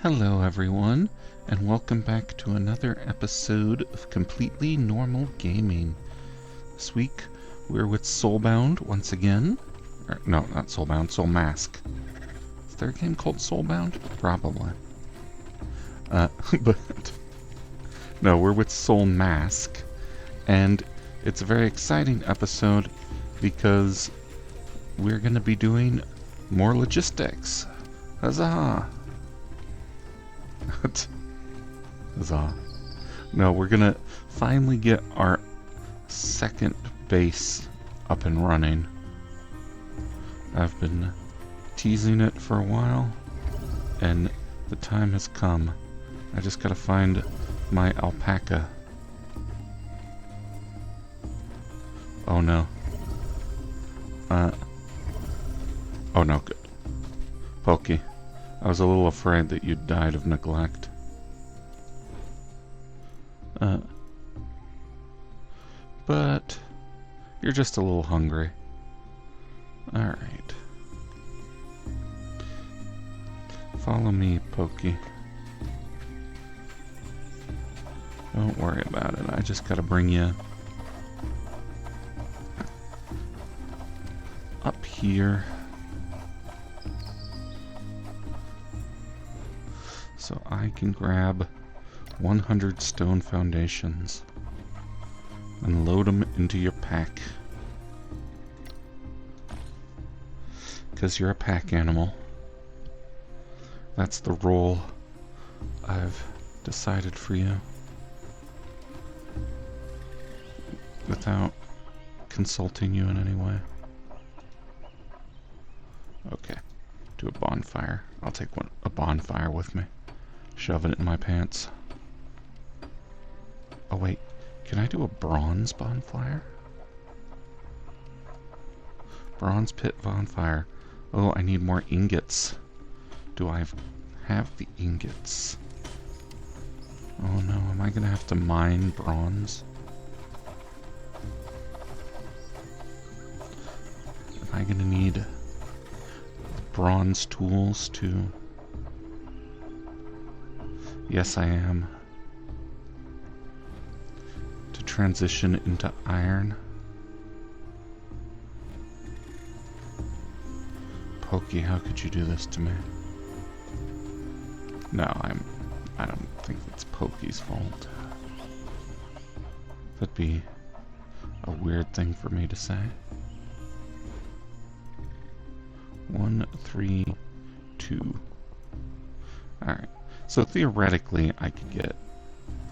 Hello everyone, and welcome back to another episode of Completely Normal Gaming. This week, we're with Soulbound once again. No, not Soulbound, Soulmask. Is there a game called Soulbound? Probably. But no, we're with Soulmask, and it's a very exciting episode because we're going to be doing more logistics. Huzzah! Huzzah. No, we're going to finally get our second base up and running. I've been teasing it for a while, and the time has come. I just gotta find my alpaca. Oh no. Oh no, good. Pokey, I was a little afraid that you'd died of neglect. But you're just a little hungry. Alright. Follow me, Pokey. Don't worry about it. I just gotta bring you up here. So I can grab 100 stone foundations and load them into your pack. Because you're a pack animal. That's the role I've decided for you. Without consulting you in any way. Okay. Do a bonfire. I'll take a bonfire with me. Shove it in my pants. Oh wait, can I do a bronze bonfire? Bronze pit bonfire. Oh, I need more ingots. Do I have the ingots? Oh no, am I gonna have to mine bronze? Am I gonna need bronze tools too? Yes, I am. To transition into iron. Pokey, how could you do this to me? No, I don't think it's Pokey's fault. That'd be a weird thing for me to say. 1, 3, 2. Alright. So theoretically, I could get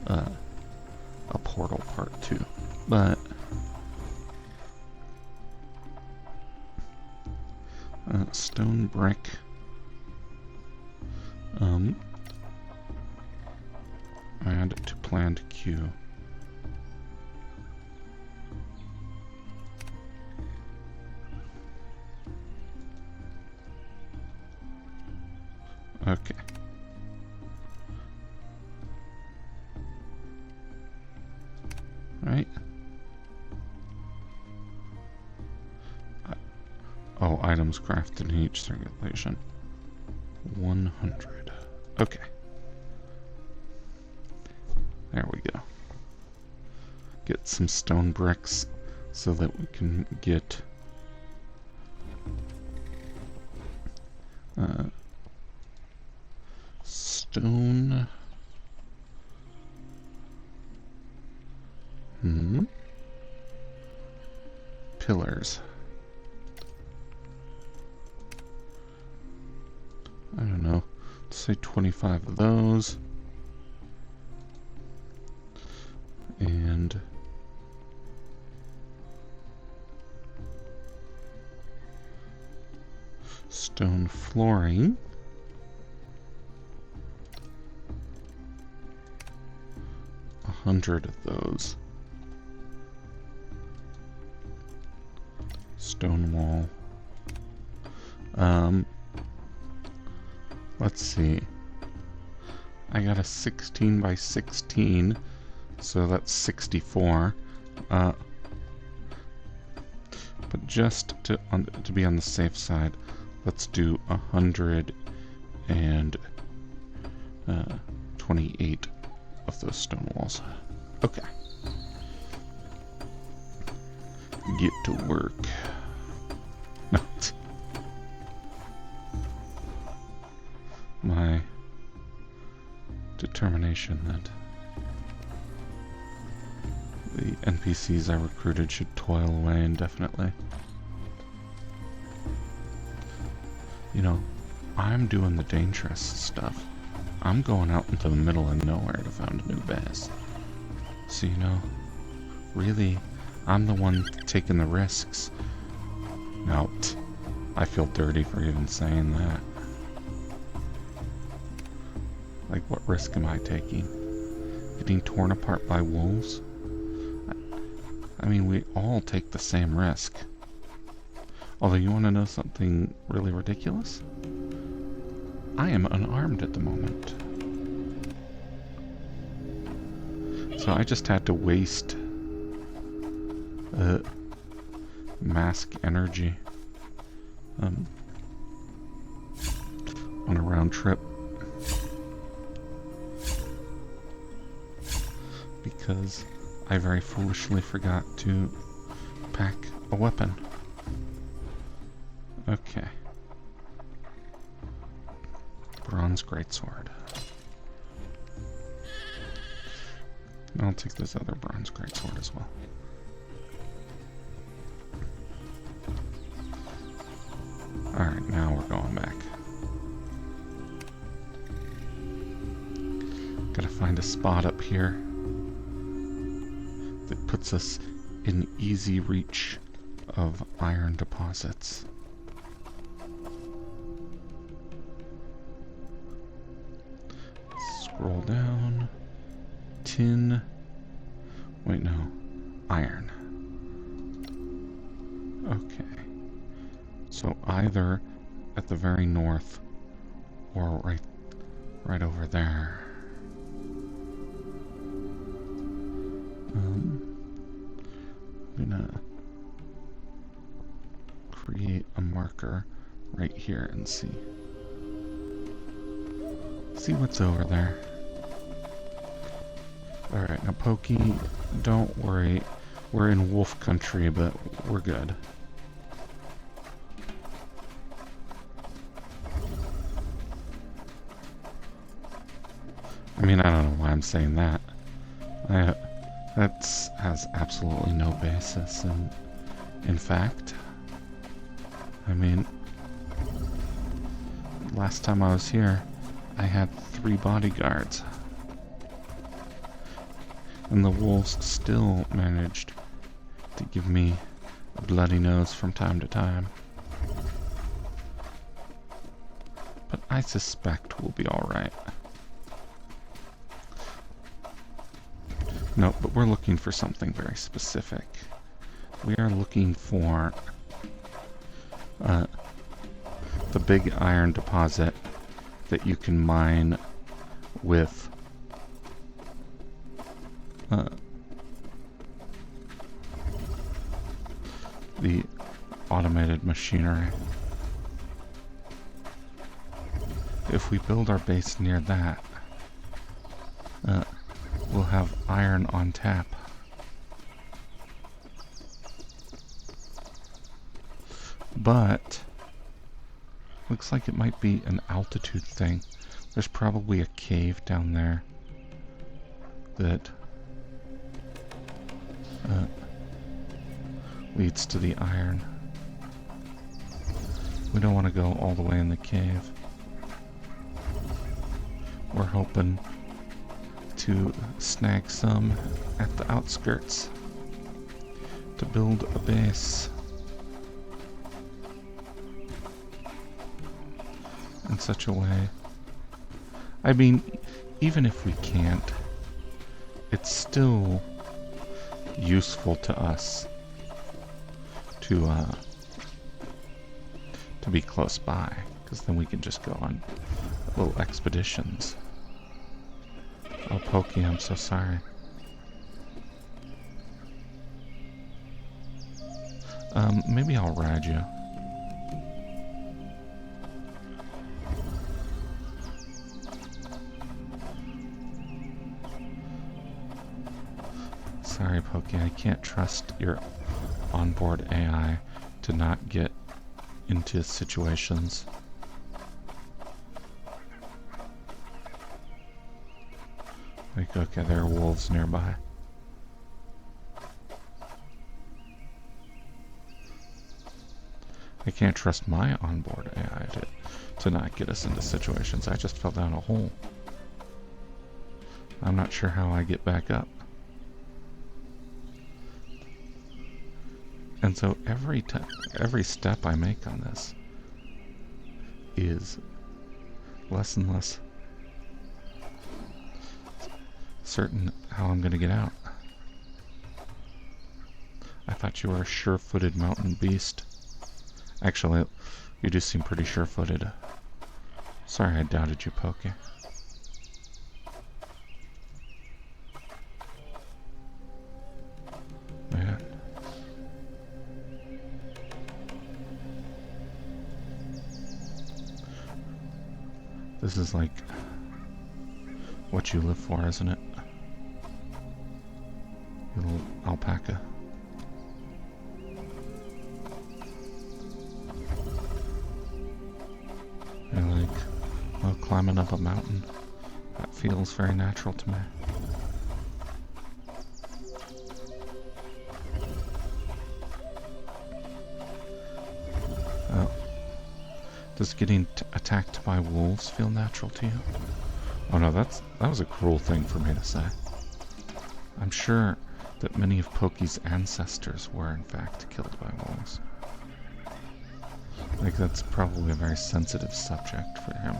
a portal part 2, but stone brick. Add to planned queue. Okay. Right. Oh, items crafted in each circulation. 100. Okay. There we go. Get some stone bricks so that we can get stone. Pillars. I don't know. Let's say 25 of those. And stone flooring. A 100 of those. Stone wall. Let's see. I got a 16 by 16, so that's 64. But just to be on the safe side, let's do 100 and 28 of those stone walls. Okay. Get to work. No. My determination that the NPCs I recruited should toil away indefinitely. You know, I'm doing the dangerous stuff. I'm going out into the middle of nowhere to find a new base. So, you know, really, I'm the one taking the risks. Now, I feel dirty for even saying that. Like, what risk am I taking? Getting torn apart by wolves? I mean, we all take the same risk. Although, you want to know something really ridiculous? I am unarmed at the moment. So I just had to waste mask energy on a round trip. Because I very foolishly forgot to pack a weapon. Okay. Bronze greatsword. I'll take this other bronze greatsword as well. Alright, now we're going back. Gotta find a spot up here that puts us in easy reach of iron deposits. Scroll down. Tin. Wait, no. Iron. Okay. So either at the very north or right over there. I'm gonna create a marker right here and see what's over there. Alright, now Pokey, don't worry. We're in wolf country, but we're good. I mean, I don't know why I'm saying that. That has absolutely no basis in fact. I mean, last time I was here, I had 3 bodyguards. And the wolves still managed to give me a bloody nose from time to time. But I suspect we'll be alright. No, but we're looking for something very specific. We are looking for the big iron deposit that you can mine with the automated machinery. If we build our base near that, we'll have iron on tap. But looks like it might be an altitude thing. There's probably a cave down there that leads to the iron. We don't want to go all the way in the cave. We're hoping to snag some at the outskirts to build a base in such a way. I mean, even if we can't, it's still useful to us to be close by, because then we can just go on little expeditions. Oh, Pokey, I'm so sorry. Maybe I'll ride you. Sorry, Pokey, I can't trust your onboard AI to not get into situations. Like, okay, there are wolves nearby. I can't trust my onboard AI to not get us into situations. I just fell down a hole. I'm not sure how I get back up. And so every step I make on this is less and less certain how I'm going to get out. I thought you were a sure-footed mountain beast. Actually, you do seem pretty sure-footed. Sorry I doubted you, Pokey. Man. This is like what you live for, isn't it? Little alpaca. You're like, well, climbing up a mountain. That feels very natural to me. Does getting attacked by wolves feel natural to you? Oh no, that was a cruel thing for me to say. I'm sure that many of Pokey's ancestors were in fact killed by wolves. Like, that's probably a very sensitive subject for him.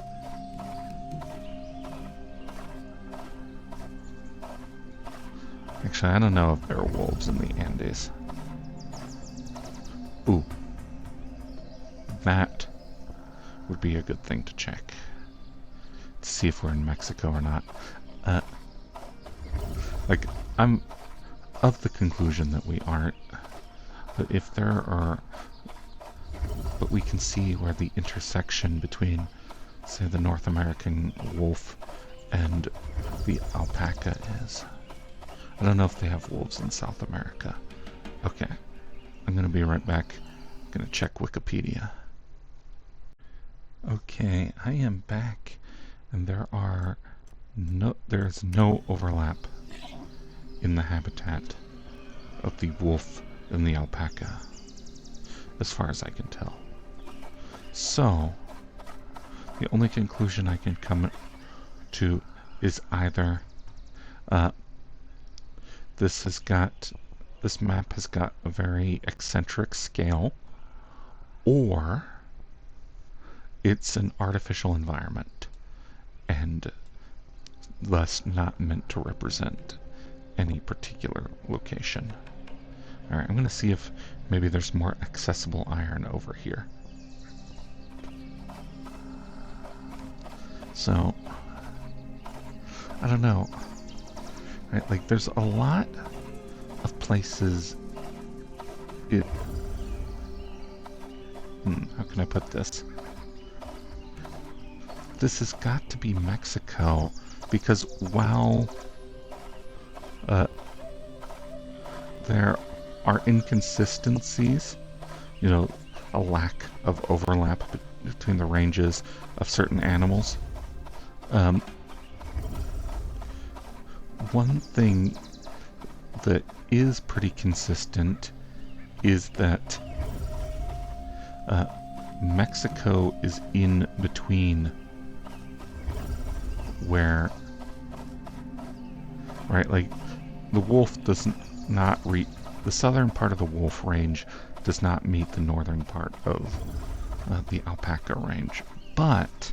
Actually, I don't know if there are wolves in the Andes. Ooh. That would be a good thing to check. To see if we're in Mexico or not. Like, I'm of the conclusion that we aren't. But if there are... But we can see where the intersection between, say, the North American wolf and the alpaca is. I don't know if they have wolves in South America. Okay. I'm going to be right back. I'm going to check Wikipedia. Okay, I am back, and there's no overlap in the habitat of the wolf and the alpaca, as far as I can tell. So, the only conclusion I can come to is either this map has got a very eccentric scale, or it's an artificial environment and thus not meant to represent any particular location. Alright, I'm going to see if maybe there's more accessible iron over here. So, I don't know. Right, like, there's a lot of places how can I put this? This has got to be Mexico, because while there are inconsistencies, you know, a lack of overlap between the ranges of certain animals, one thing that is pretty consistent is that Mexico is in between where, right, like, the wolf does not the southern part of the wolf range does not meet the northern part of the alpaca range, but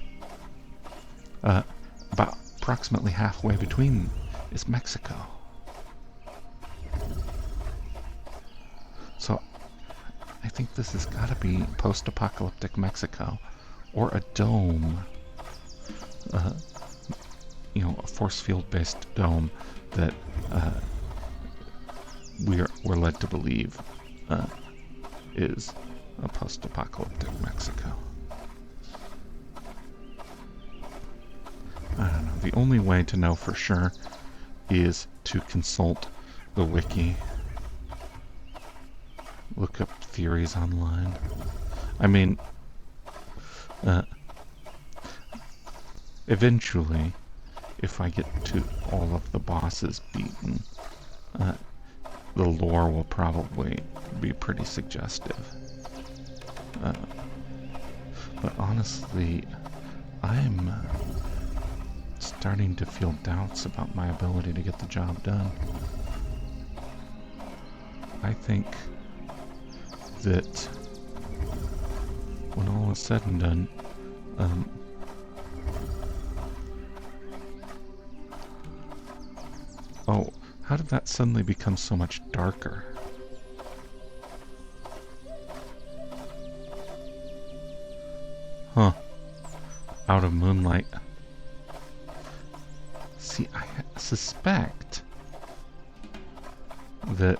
about approximately halfway between is Mexico. So I think this has got to be post-apocalyptic Mexico, or a dome, you know, a force field-based dome that we're led to believe is a post-apocalyptic Mexico. I don't know. The only way to know for sure is to consult the wiki. Look up theories online. I mean, eventually, if I get to all of the bosses beaten, the lore will probably be pretty suggestive. But honestly, I'm starting to feel doubts about my ability to get the job done. I think that when all is said and done, oh, how did that suddenly become so much darker? Huh. Out of moonlight. See, I suspect that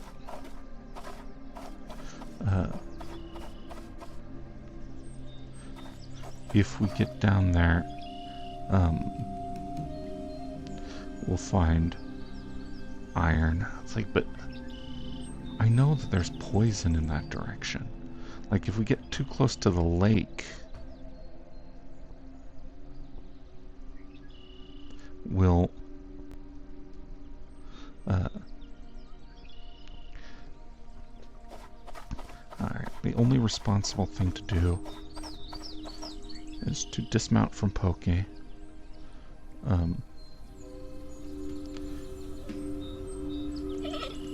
if we get down there, we'll find iron. It's like, but I know that there's poison in that direction. Like, if we get too close to the lake, we'll alright, the only responsible thing to do is to dismount from Poke.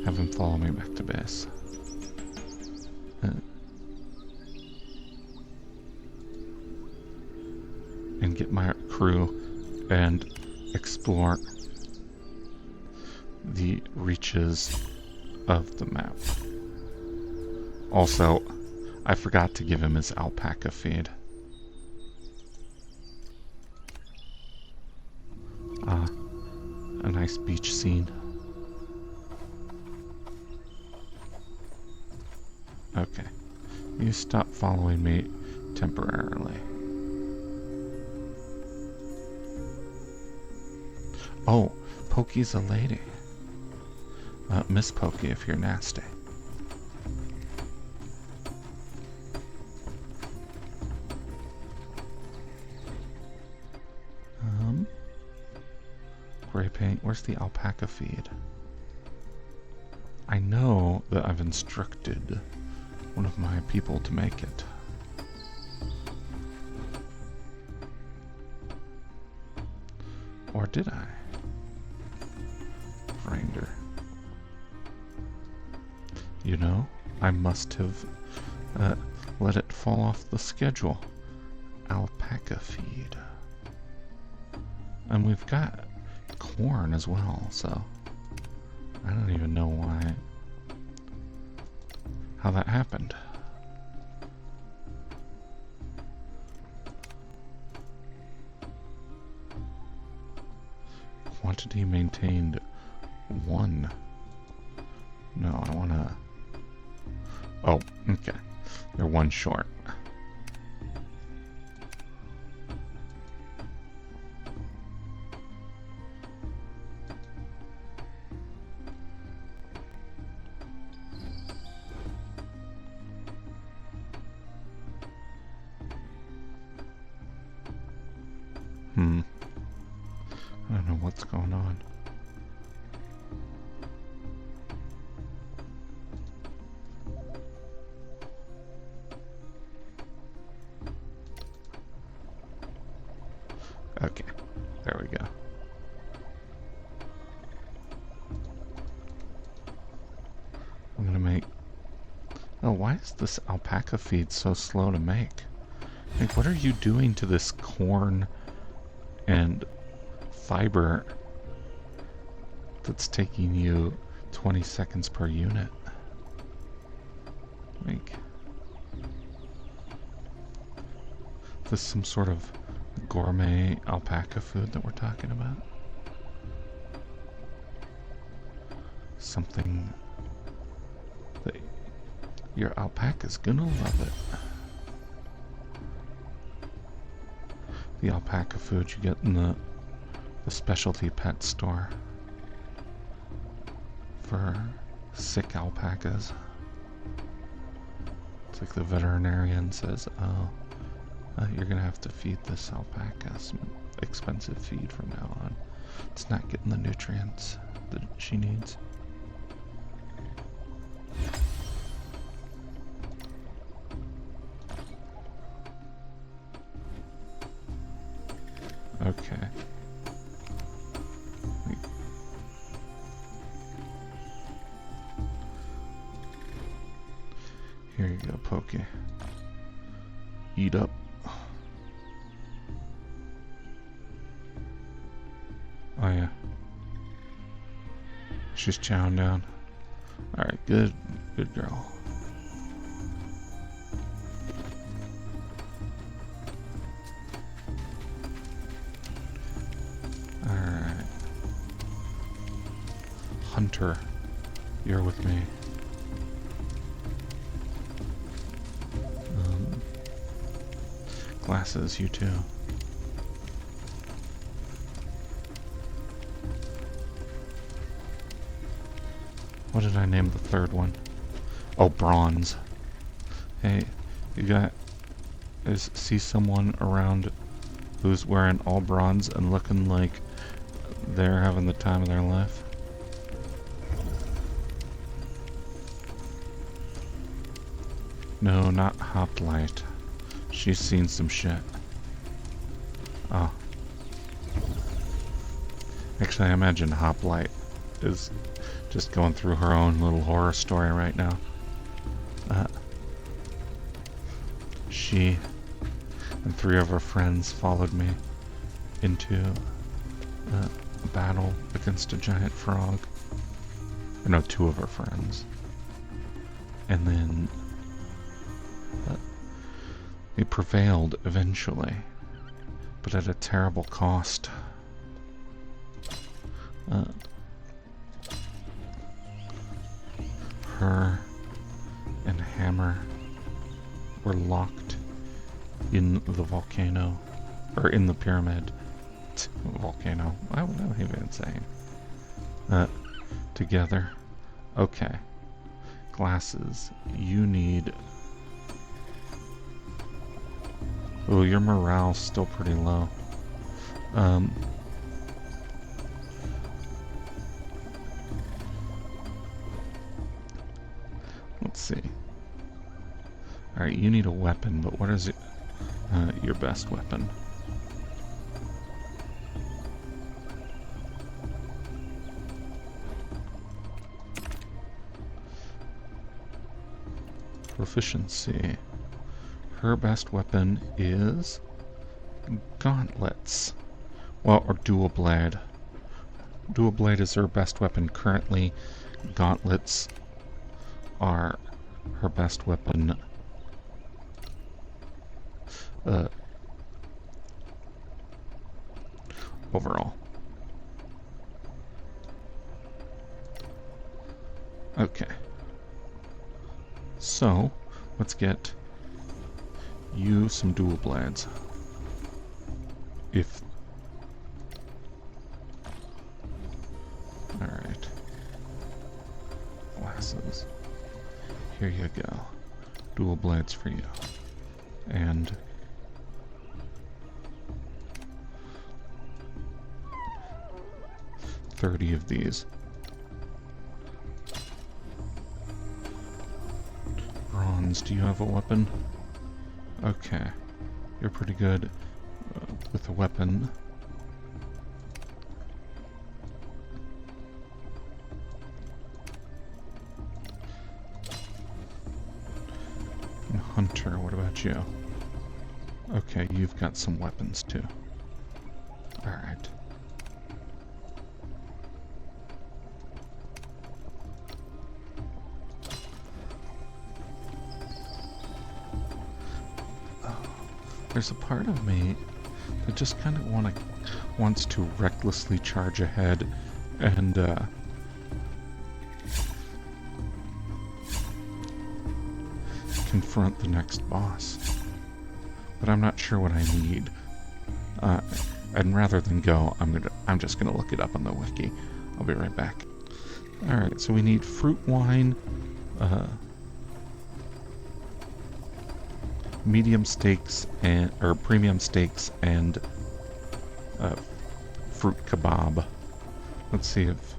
Have him follow me back to base. And get my crew and explore the reaches of the map. Also, I forgot to give him his alpaca feed. A nice beach scene. Okay. You stop following me temporarily. Oh, Pokey's a lady. Miss Pokey if you're nasty. Gray paint. Where's the alpaca feed? I know that I've instructed one of my people to make it. Or did I? Grinder. You know, I must have let it fall off the schedule. Alpaca feed. And we've got corn as well, so I don't even know how that happened. Quantity maintained 1. No, I wanna... Oh, okay. They're 1 short. I don't know what's going on. Okay, there we go. I'm gonna make... Oh, why is this alpaca feed so slow to make? Like, what are you doing to this corn and fiber that's taking you 20 seconds per unit? Like, is this some sort of gourmet alpaca food that we're talking about? Something that your alpaca's gonna love it. The alpaca food you get in the specialty pet store. for sick alpacas. It's like the veterinarian says, oh, you're gonna have to feed this alpaca some expensive feed from now on. It's not getting the nutrients that she needs. Okay. Here you go, Pokey. Eat up. Oh yeah. She's chowing down. Alright, good girl. Alright. Hunter, you're with me. Glasses, you too. What did I name the third one? Oh, bronze. Hey, see someone around who's wearing all bronze and looking like they're having the time of their life? No, not Hoplite. She's seen some shit. Oh. Actually, I imagine Hoplite is just going through her own little horror story right now. She and 3 of her friends followed me into a battle against a giant frog. Or no, 2 of her friends. And then they prevailed eventually, but at a terrible cost. Her and Hammer were locked in the volcano, or in the pyramid. Volcano. What am I even saying? Together. Okay. Glasses. You need... Oh, your morale's still pretty low. Let's see. Alright, you need a weapon, but what is it? Your best weapon. Proficiency. Her best weapon is gauntlets. Well, or dual blade. Dual blade is her best weapon currently. Gauntlets are her best weapon overall. Okay. So, let's get you some dual blades. If... Alright. Glasses. Here you go. Dual blades for you. And... 30 of these. Bronze, do you have a weapon? Okay. You're pretty good with a weapon. And Hunter, what about you? Okay, you've got some weapons too. Alright. There's a part of me that just kind of wants to recklessly charge ahead and confront the next boss. But I'm not sure what I need. And rather than go, I'm just gonna look it up on the wiki. I'll be right back. Alright, so we need fruit wine, medium steaks, or premium steaks, and fruit kebab. Let's see if...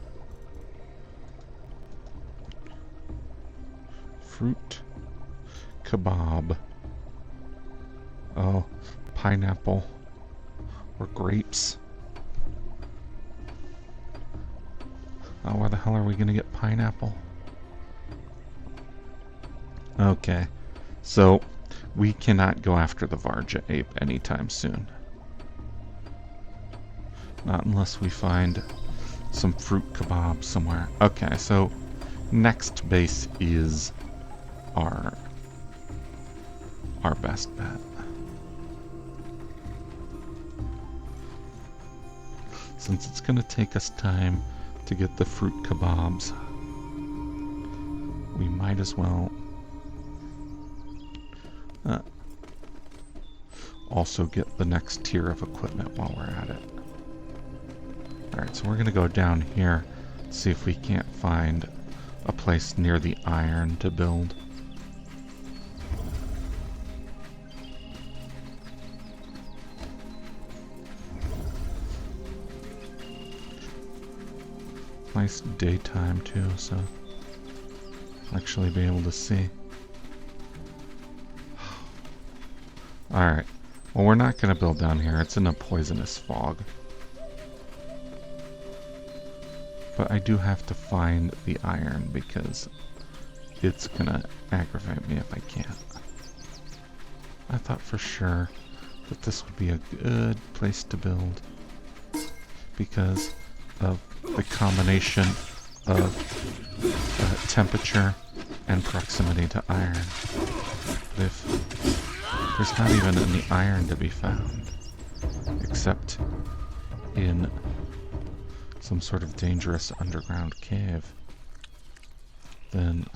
Fruit kebab. Oh, pineapple or grapes. Oh, where the hell are we gonna get pineapple? Okay, so we cannot go after the Varja ape anytime soon. Not unless we find some fruit kebab somewhere. Okay, so next base is our best bet. Since it's going to take us time to get the fruit kebabs, we might as well also get the next tier of equipment while we're at it. Alright, so we're going to go down here, see if we can't find a place near the iron to build. Nice daytime too, so I'll actually be able to see. Alright, well, we're not going to build down here. It's in a poisonous fog. But I do have to find the iron because it's going to aggravate me if I can't. I thought for sure that this would be a good place to build because of the combination of temperature and proximity to iron. But if there's not even any iron to be found, except in some sort of dangerous underground cave, then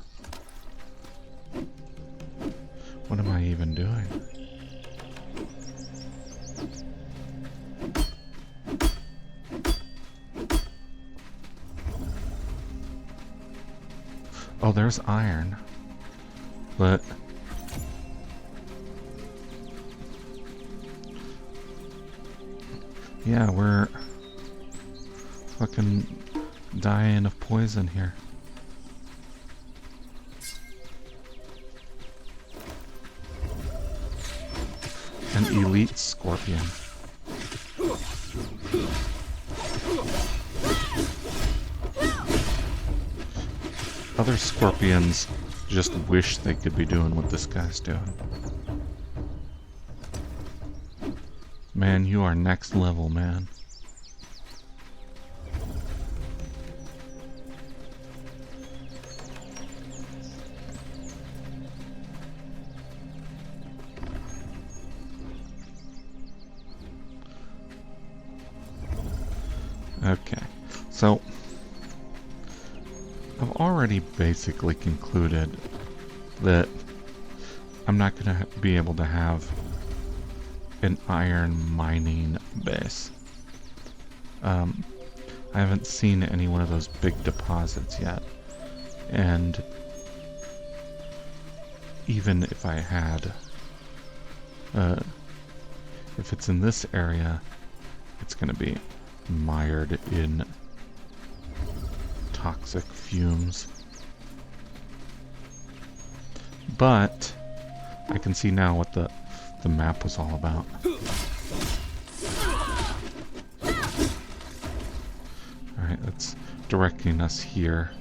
what am I even doing? Oh, there's iron, but yeah, we're fucking dying of poison here. An elite scorpion. Other scorpions just wish they could be doing what this guy's doing. Man, you are next level, man. Okay, so I've already basically concluded that I'm not going to be able to have an iron mining base. I haven't seen any one of those big deposits yet, and even if I had, if it's in this area, it's going to be mired in toxic fumes. But I can see now what the map was all about. Alright, that's directing us here.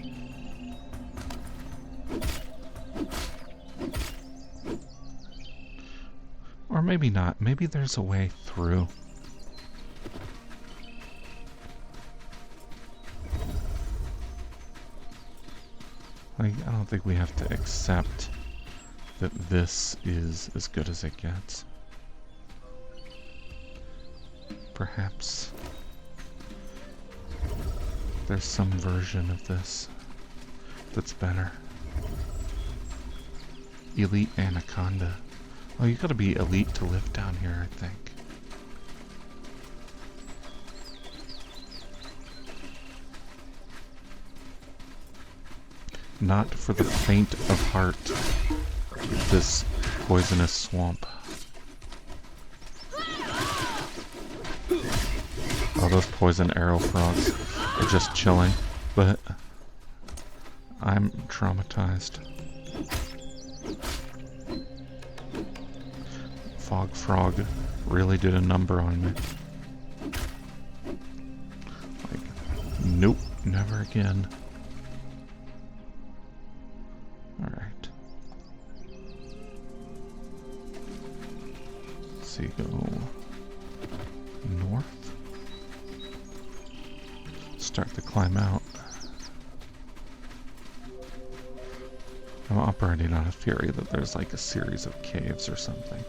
Or maybe not. Maybe there's a way through. Like, I don't think we have to accept that this is as good as it gets. Perhaps there's some version of this that's better. Elite Anaconda. Oh, you gotta be elite to live down here, I think. Not for the faint of heart. This poisonous swamp. Oh, those poison arrow frogs are just chilling, but I'm traumatized. Fog frog really did a number on me. Like, nope, never again. Alright. So you go north. Start the climb out. I'm operating on a theory that there's like a series of caves or something.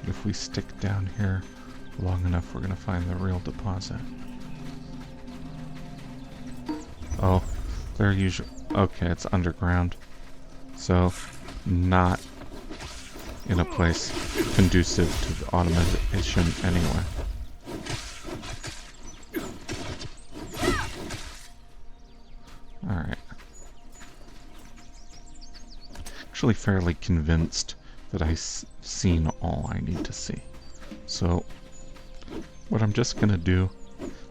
If we stick down here long enough, we're gonna find the real deposit. Oh, they're usually... Okay, it's underground. So, not in a place conducive to automation anyway. Alright. Actually fairly convinced that I've seen all I need to see. So, what I'm just gonna do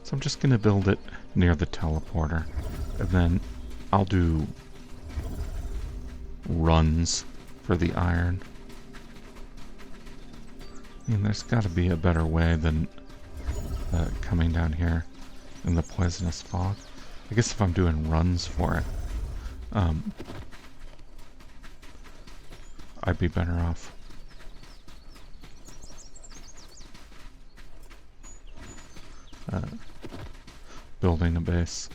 is I'm just gonna build it near the teleporter. And then I'll do runs for the iron. I mean, there's got to be a better way than coming down here in the poisonous fog. I guess if I'm doing runs for it, I'd be better off. Building a base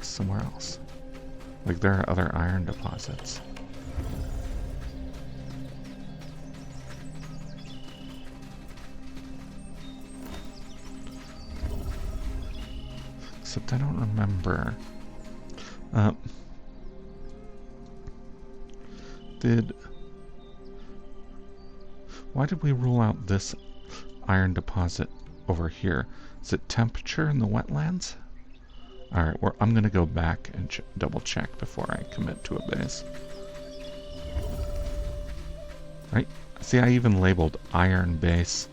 somewhere else. Like, there are other iron deposits. Except I don't remember. Why did we rule out this iron deposit over here? Is it temperature in the wetlands? Alright, I'm going to go back and double check before I commit to a base. Right? See, I even labeled iron base.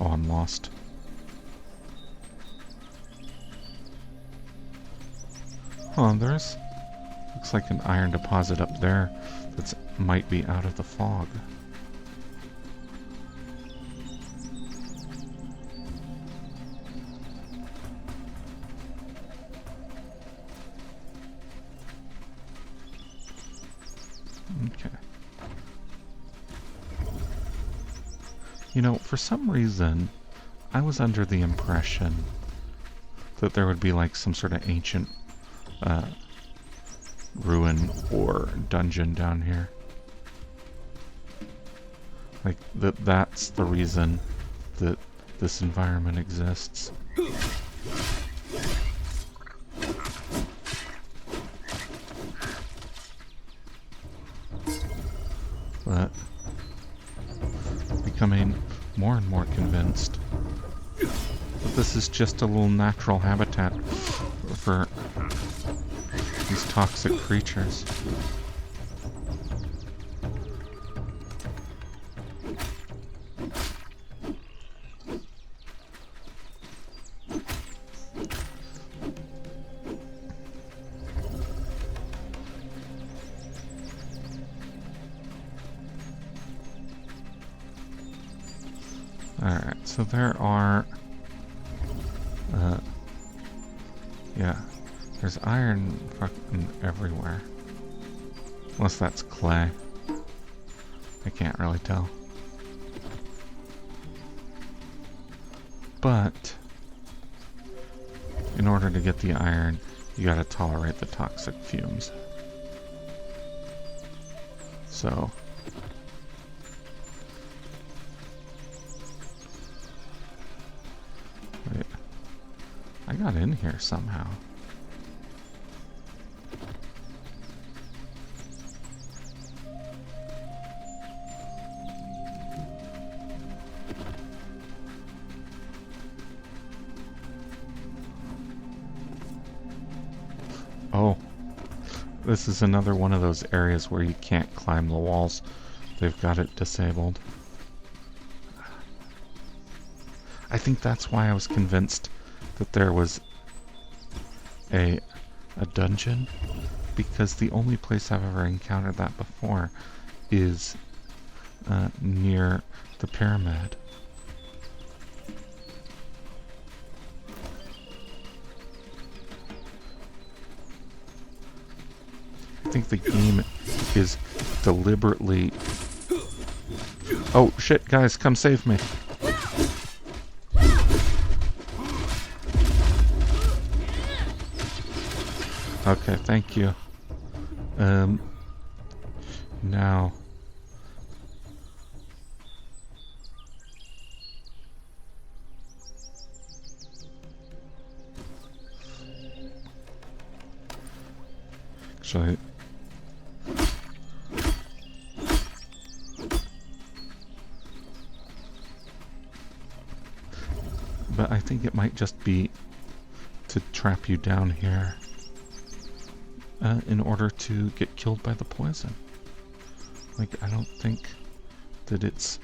Oh, I'm lost. Oh, there's... Looks like an iron deposit up there that might be out of the fog. Okay. You know, for some reason, I was under the impression that there would be like some sort of ancient ruin or dungeon down here. Like, that's the reason that this environment exists. But becoming more and more convinced that this is just a little natural habitat for these toxic creatures. Alright, so there are... yeah, there's iron fucking everywhere. Unless that's clay. I can't really tell. But, in order to get the iron, you gotta tolerate the toxic fumes. So wait, I got in here somehow. Oh, this is another one of those areas where you can't climb the walls. They've got it disabled. I think that's why I was convinced that there was a dungeon, because the only place I've ever encountered that before is near the pyramid. I think the game is deliberately... Oh shit, guys, come save me. Okay, thank you. Now... Actually... But I think it might just be to trap you down here in order to get killed by the poison. Like, I don't think that it's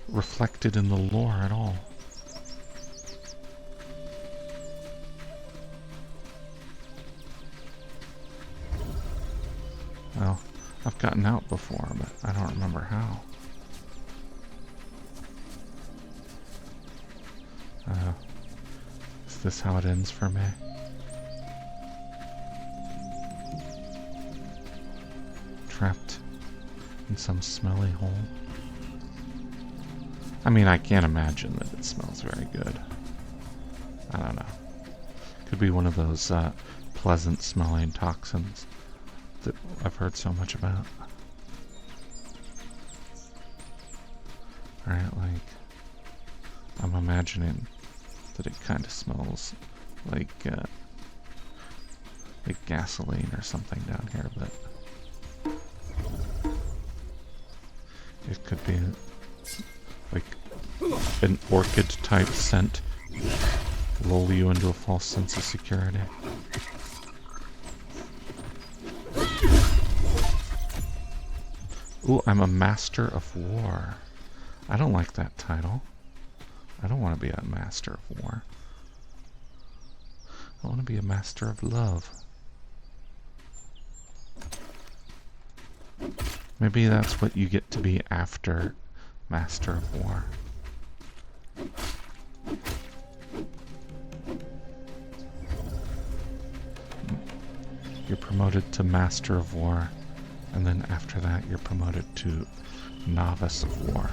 reflected in the lore at all. Well, I've gotten out before, but I don't remember how. Is this how it ends for me? Trapped in some smelly hole. I mean, I can't imagine that it smells very good. I don't know. Could be one of those pleasant smelling toxins that I've heard so much about. Alright, like, I'm imagining that it kind of smells like gasoline or something down here, but it could be like an orchid type scent, lull you into a false sense of security. Ooh, I'm a master of war. I don't like that title. I don't want to be a master of war. I want to be a master of love. Maybe that's what you get to be after master of war. You're promoted to master of war, and then after that you're promoted to novice of war.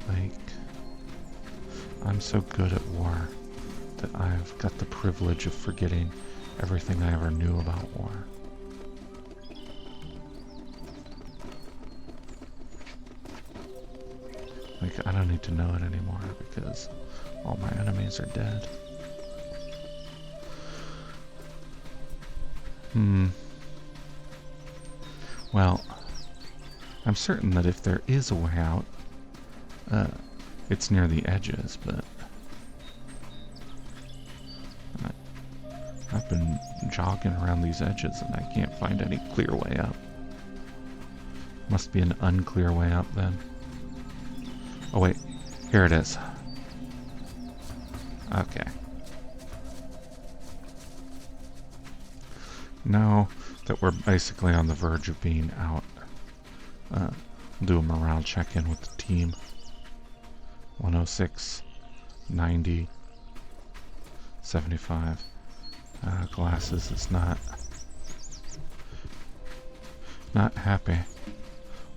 Like, I'm so good at war that I've got the privilege of forgetting everything I ever knew about war. Like, I don't need to know it anymore because all my enemies are dead. Well, I'm certain that if there is a way out, it's near the edges, but I've been jogging around these edges and I can't find any clear way up. Must be an unclear way up then. Oh wait, here it is. Okay. Now that we're basically on the verge of being out, we'll do a morale check-in with the team. 106, 90, 75. Glasses is not happy.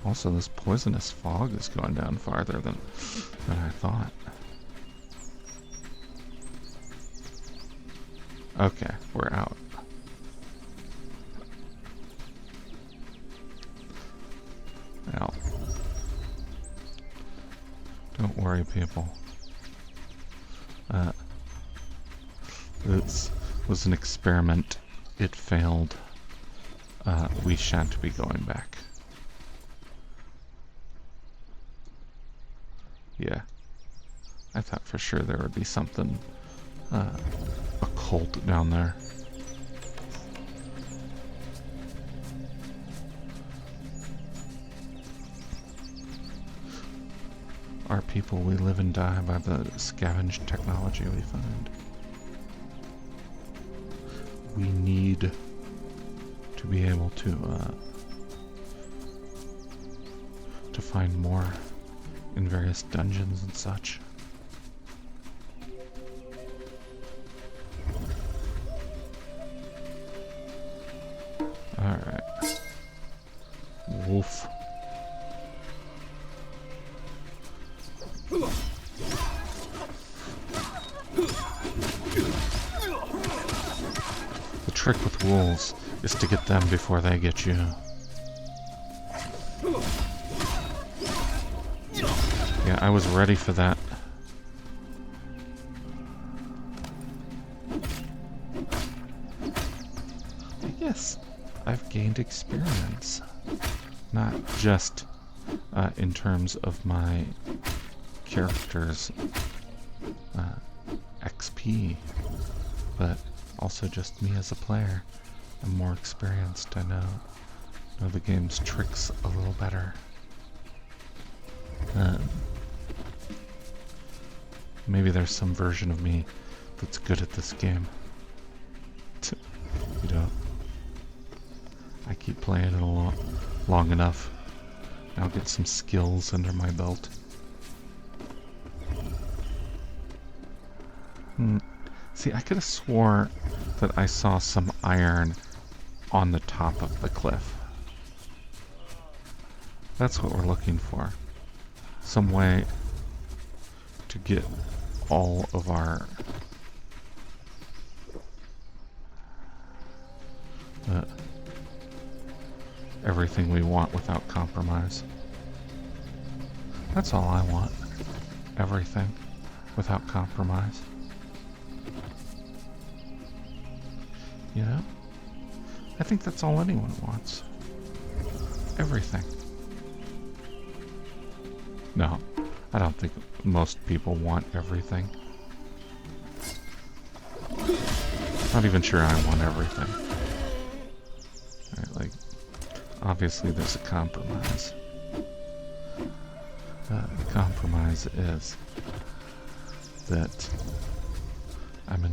Also, this poisonous fog is going down farther than I thought. Okay, we're out. Well, don't worry, people. This was an experiment. It failed. We shan't be going back. Yeah. I thought for sure there would be something occult down there. Our people, we live and die by the scavenged technology we find. We need to be able to find more in various dungeons and such. Alright. Wolf. The trick with wolves is to get them before they get you. Yeah, I was ready for that. Yes, I've gained experience. Not just in terms of my character's XP, but also just me as a player. I'm more experienced. I know the game's tricks a little better. Maybe there's some version of me that's good at this game. You know, I keep playing it long enough. I'll get some skills under my belt. See, I could have swore that I saw some iron on the top of the cliff. That's what we're looking for. Some way to get all of our everything we want without compromise. That's all I want. Everything without compromise. You know? I think that's all anyone wants. Everything. No, I don't think most people want everything. Not even sure I want everything. Right, like, obviously there's a compromise. The compromise is that I'm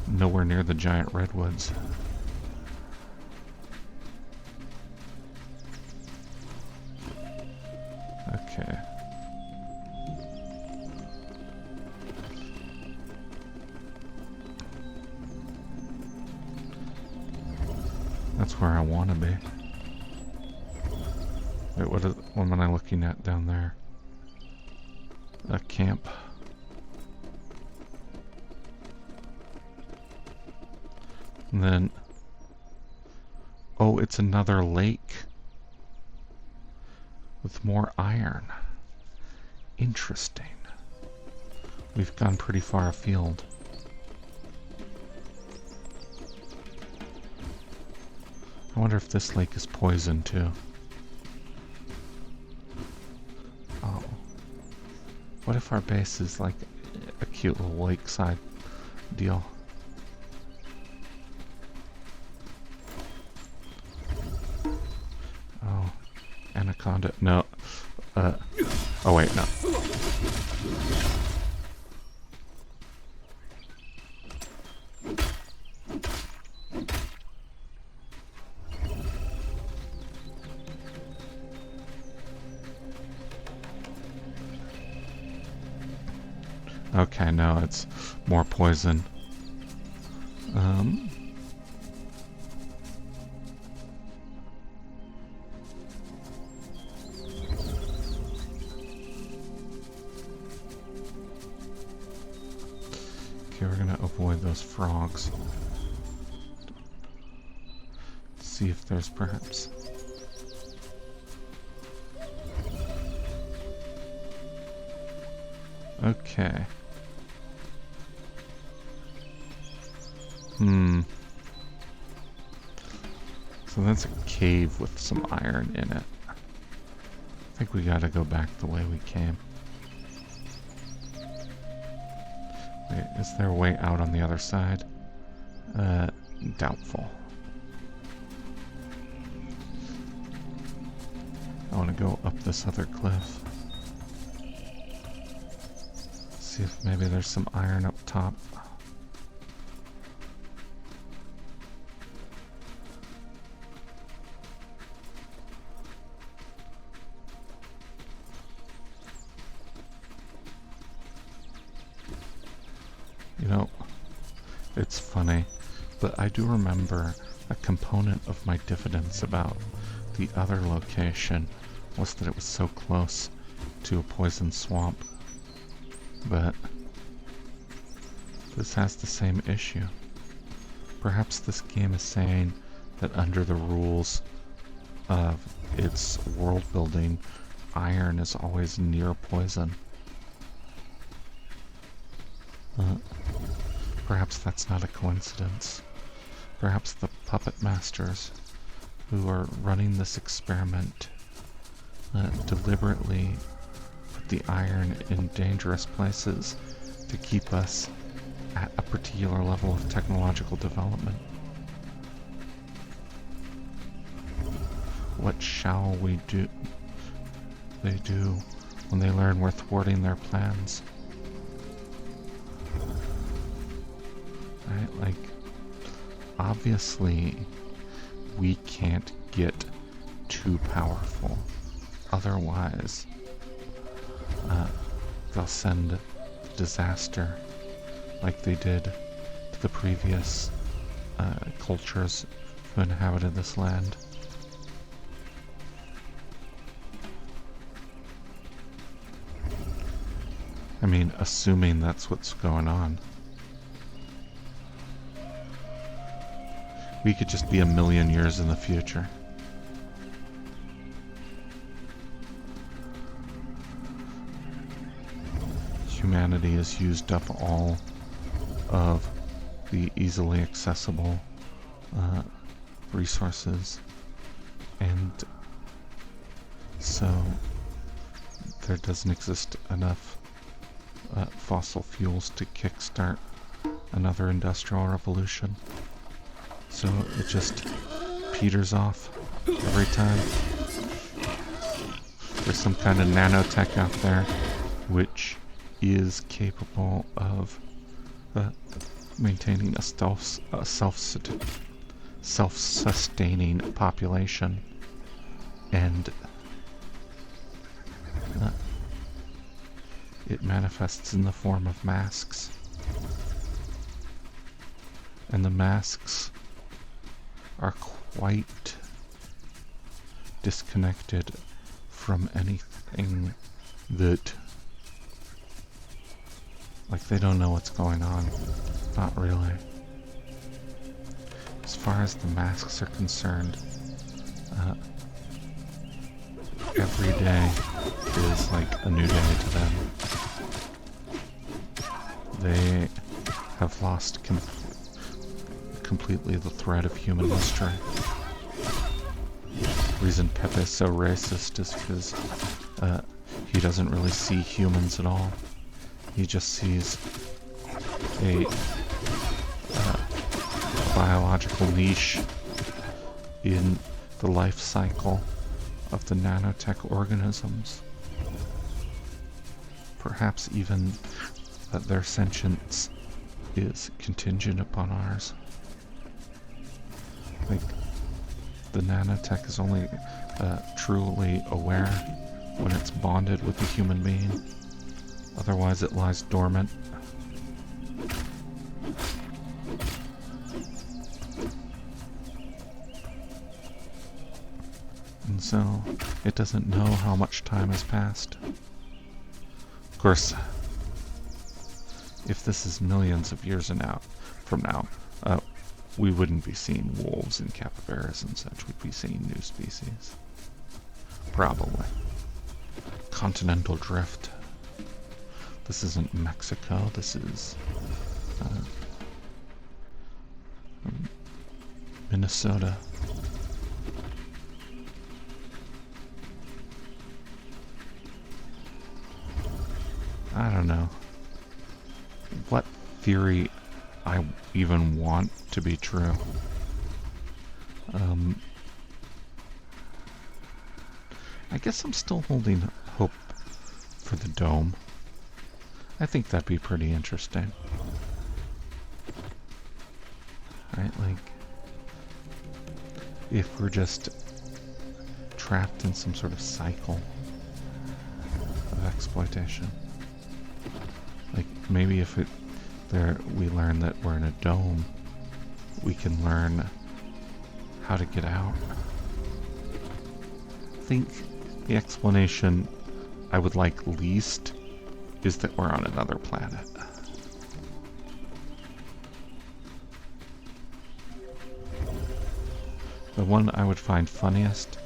nowhere near the giant redwoods. Okay. That's where I want to be. Wait, what am I looking at down there? A camp. And then... oh, it's another lake. With more iron. Interesting. We've gone pretty far afield. I wonder if this lake is poisoned too. Oh. What if our base is like a cute little lakeside deal? Oh. Anaconda. No. Oh wait, no. Okay, no, it's more poison. Okay, Okay, we're gonna avoid those frogs. See if there's perhaps... Okay. So that's a cave with some iron in it. I think we gotta go back the way we came. Wait, is there a way out on the other side? Doubtful. I want to go up this other cliff. See if maybe there's some iron up top. You know, it's funny, but I do remember a component of my diffidence about the other location was that it was so close to a poison swamp. But this has the same issue. Perhaps this game is saying that under the rules of its world building, iron is always near poison. Perhaps that's not a coincidence. Perhaps the puppet masters who are running this experiment deliberately put the iron in dangerous places to keep us at a particular level of technological development. What shall we do? They do when they learn we're thwarting their plans. Right? Like, obviously, we can't get too powerful. Otherwise, they'll send disaster like they did to the previous cultures who inhabited this land. I mean, assuming that's what's going on. We could just be 1,000,000 years in the future. Humanity has used up all of the easily accessible resources, and so there doesn't exist enough fossil fuels to kickstart another industrial revolution. So it just peters off every time. There's some kind of nanotech out there which is capable of maintaining a self-sustaining population, and it manifests in the form of masks. And the masks are quite disconnected from anything that, like, they don't know what's going on. Not really. As far as the masks are concerned, every day is like a new day to them. They have lost completely the thread of human history. The reason Pepe is so racist is because he doesn't really see humans at all. He just sees a biological niche in the life cycle of the nanotech organisms. Perhaps even that their sentience is contingent upon ours. Like, the nanotech is only truly aware when it's bonded with a human being. Otherwise it lies dormant. And so it doesn't know how much time has passed. Of course, if this is millions of years from now, we wouldn't be seeing wolves and capybaras and such. We'd be seeing new species. Probably. Continental drift. This isn't Mexico. This is Minnesota. I don't know what theory I even want to be true. I guess I'm still holding hope for the dome. I think that'd be pretty interesting. Right, like, if we're just trapped in some sort of cycle of exploitation. Like, maybe if we learn that we're in a dome, we can learn how to get out. I think the explanation I would like least is that we're on another planet. The one I would find funniest,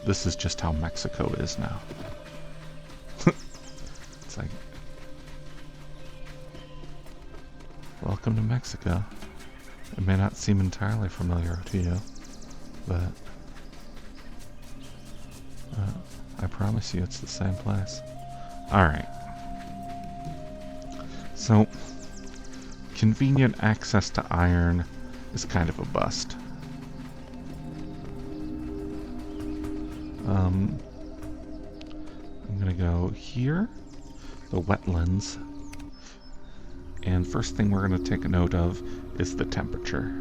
this is just how Mexico is now. It's like, welcome to Mexico. It may not seem entirely familiar to you, but I promise you it's the same place. Alright. So, convenient access to iron is kind of a bust. I'm gonna go here, the wetlands, and first thing we're gonna take a note of is the temperature.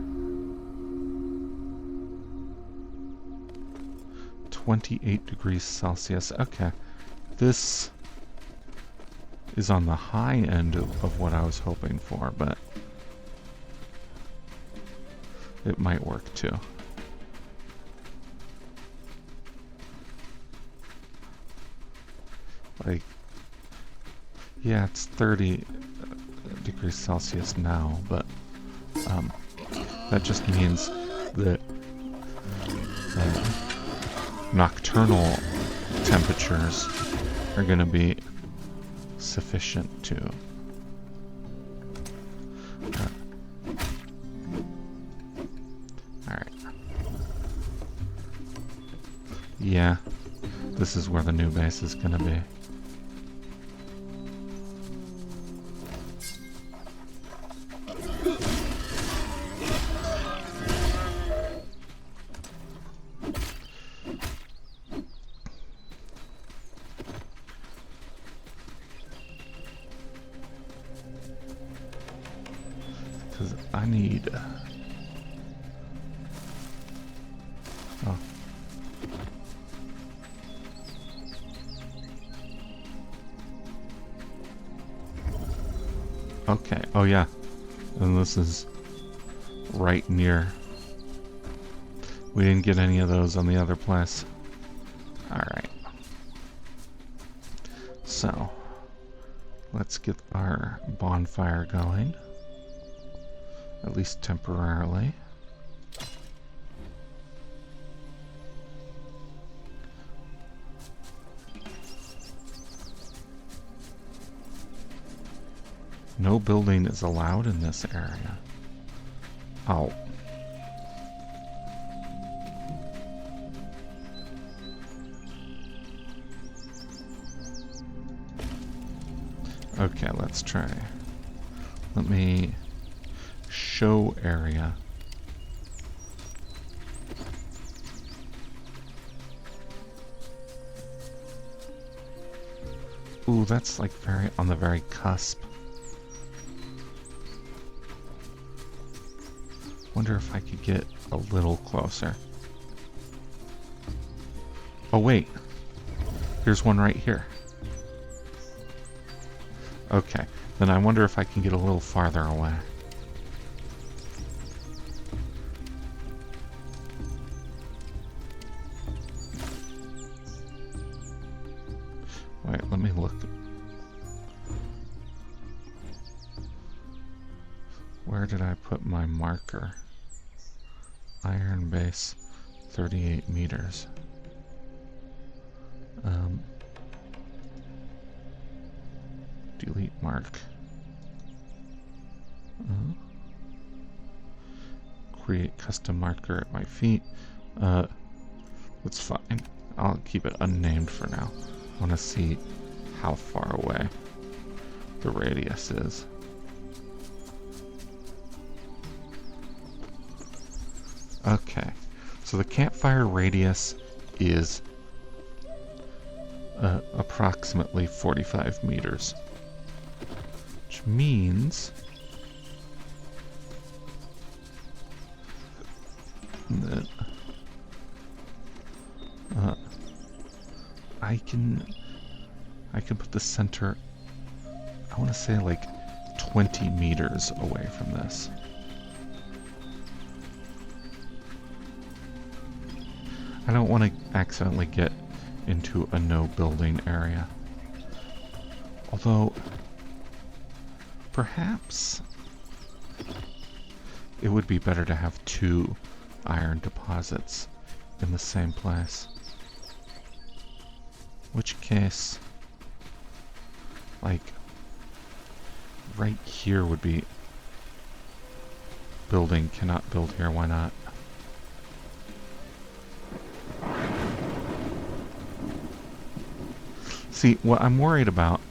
28 degrees Celsius. Okay, this is on the high end of what I was hoping for, but it might work too. Like, yeah, it's 30 degrees Celsius now, but that just means that nocturnal temperatures are going to be sufficient to alright. Yeah, this is where the new base is going to be. I need... oh. Okay, oh yeah. And this is right near. We didn't get any of those on the other place. Alright. So, let's get our bonfire going. At least temporarily. No building is allowed in this area. Oh. Okay, let's try. Let me... show area. Ooh, that's like very on the very cusp. Wonder if I could get a little closer. Oh wait, here's one right here. Okay, then I wonder if I can get a little farther away. Wait, let me look. Where did I put my marker? Iron base, 38 meters. Delete mark. Create custom marker at my feet. That's fine. I'll keep it unnamed for now. I want to see how far away the radius is. Okay, so the campfire radius is approximately 45 meters, which means that I can put the center, I want to say like 20 meters away from this. I don't want to accidentally get into a no building area. Although, perhaps it would be better to have 2 iron deposits in the same place. Which case, like, right here would be building, cannot build here, why not? See, what I'm worried about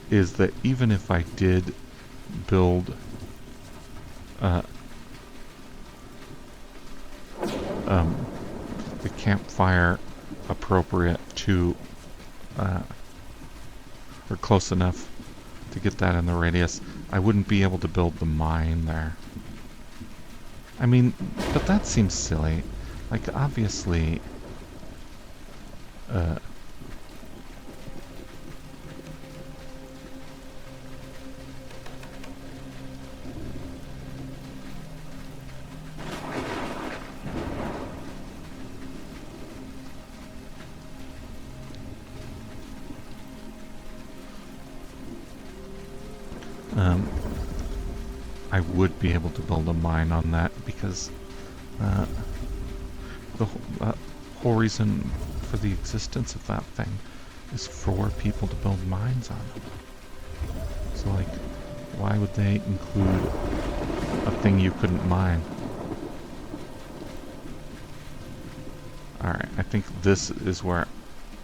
is that even if I did build the campfire appropriate to or close enough to get that in the radius, I wouldn't be able to build the mine there. I mean, but that seems silly. Like, obviously I would be able to build a mine on that because the whole reason for the existence of that thing is for people to build mines on. So, like, why would they include a thing you couldn't mine? Alright, I think this is where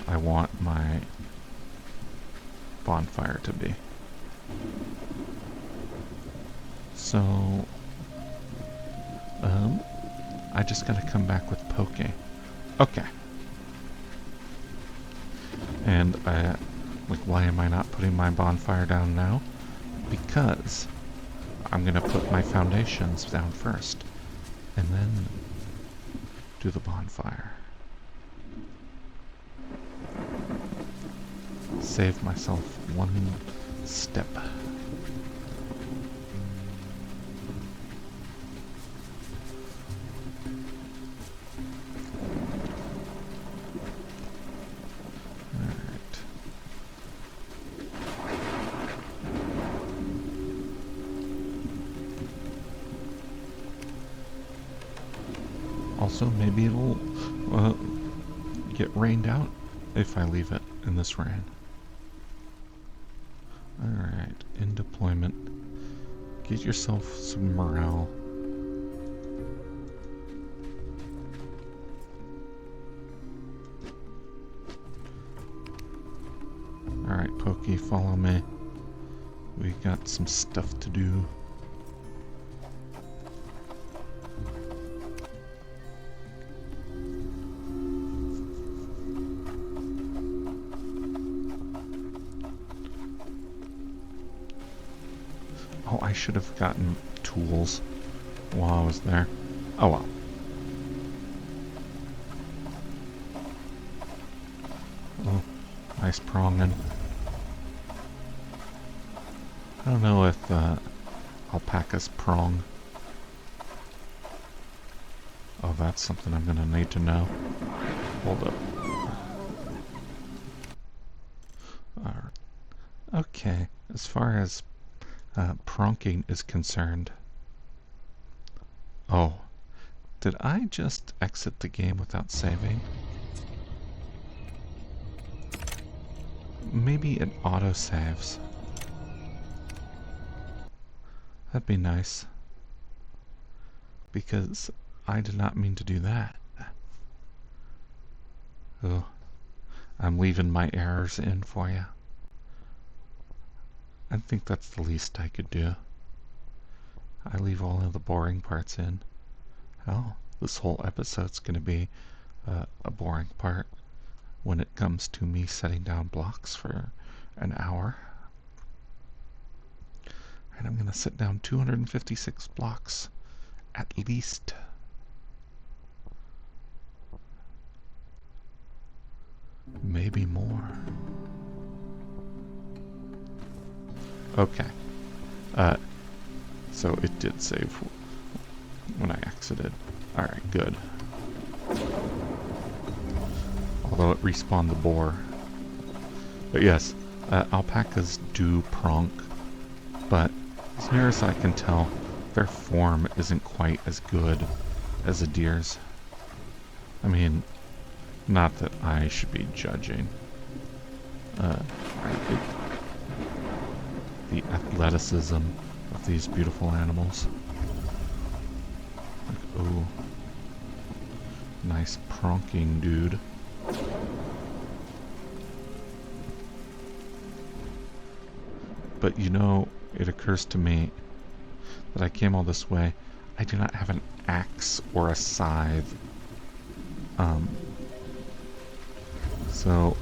I want my bonfire to be. So, I just gotta come back with poke. Okay. And, like, why am I not putting my bonfire down now? Because I'm gonna put my foundations down first, and then do the bonfire. Save myself one step. Also, maybe it'll get rained out if I leave it in this rain. Alright, in deployment. Get yourself some morale. Alright, Pokey, follow me. We got some stuff to do. Oh, I should have gotten tools while I was there. Oh well. Oh, nice pronging. I don't know if alpacas prong. Oh, that's something I'm gonna need to know. Hold up. Alright. Okay, as far as pronking is concerned, Oh, did I just exit the game without saving? Maybe it auto-saves. That'd be nice. Because I did not mean to do that. Oh, I'm leaving my errors in for you. I think that's the least I could do. I leave all of the boring parts in. Hell, this whole episode's gonna be a boring part when it comes to me setting down blocks for an hour. And I'm gonna set down 256 blocks at least. Maybe more. Okay. So it did save when I exited. Alright, good. Although it respawned the boar. But yes, alpacas do pronk, but as near as I can tell, their form isn't quite as good as a deer's. I mean, not that I should be judging. The athleticism of these beautiful animals. Like, ooh. Nice pronking dude. But you know, it occurs to me that I came all this way. I do not have an axe or a scythe. So...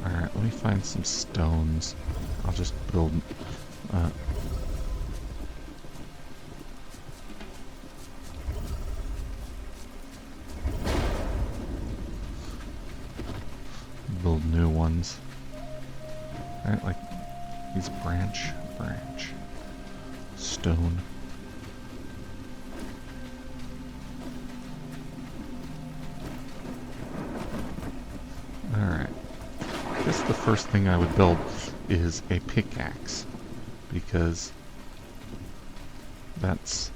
Alright, let me find some stones. I'll just build... build new ones. Alright, like these branch, stone. Alright. I guess the first thing I would build is a pickaxe, because that's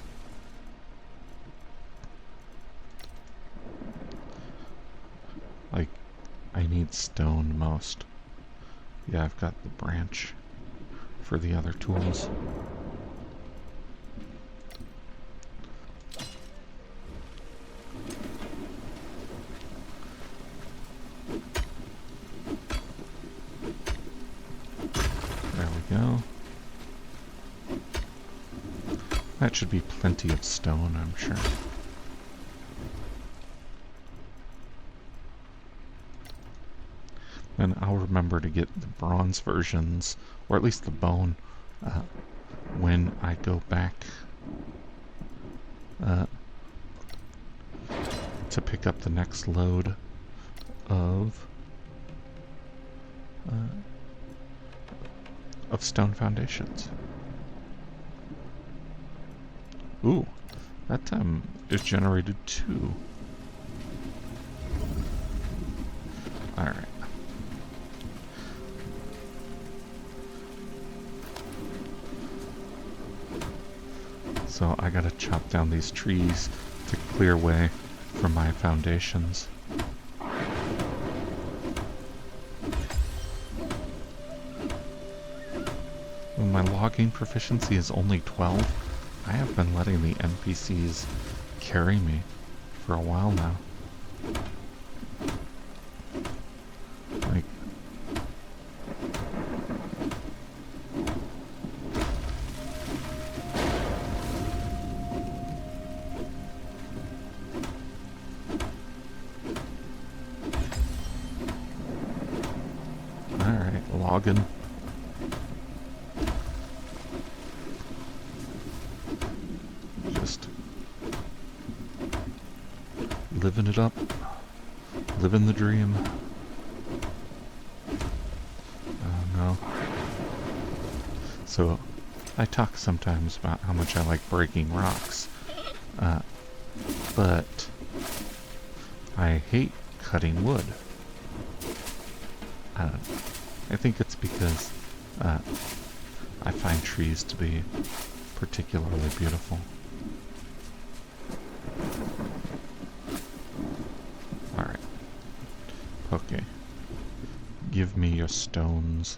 like, I need stone most. Yeah, I've got the branch for the other tools. There we go. That should be plenty of stone, I'm sure. And I'll remember to get the bronze versions, or at least the bone, when I go back to pick up the next load of stone foundations. Ooh, that time it generated 2. Alright. So I gotta chop down these trees to clear way for my foundations. When my logging proficiency is only 12, I have been letting the NPCs carry me for a while now. Like, alright, logging. Just living it up, living the dream. Oh no. So, I talk sometimes about how much I like breaking rocks, but I hate cutting wood. I think it's because I find trees to be particularly beautiful. Alright. Okay. Give me your stones.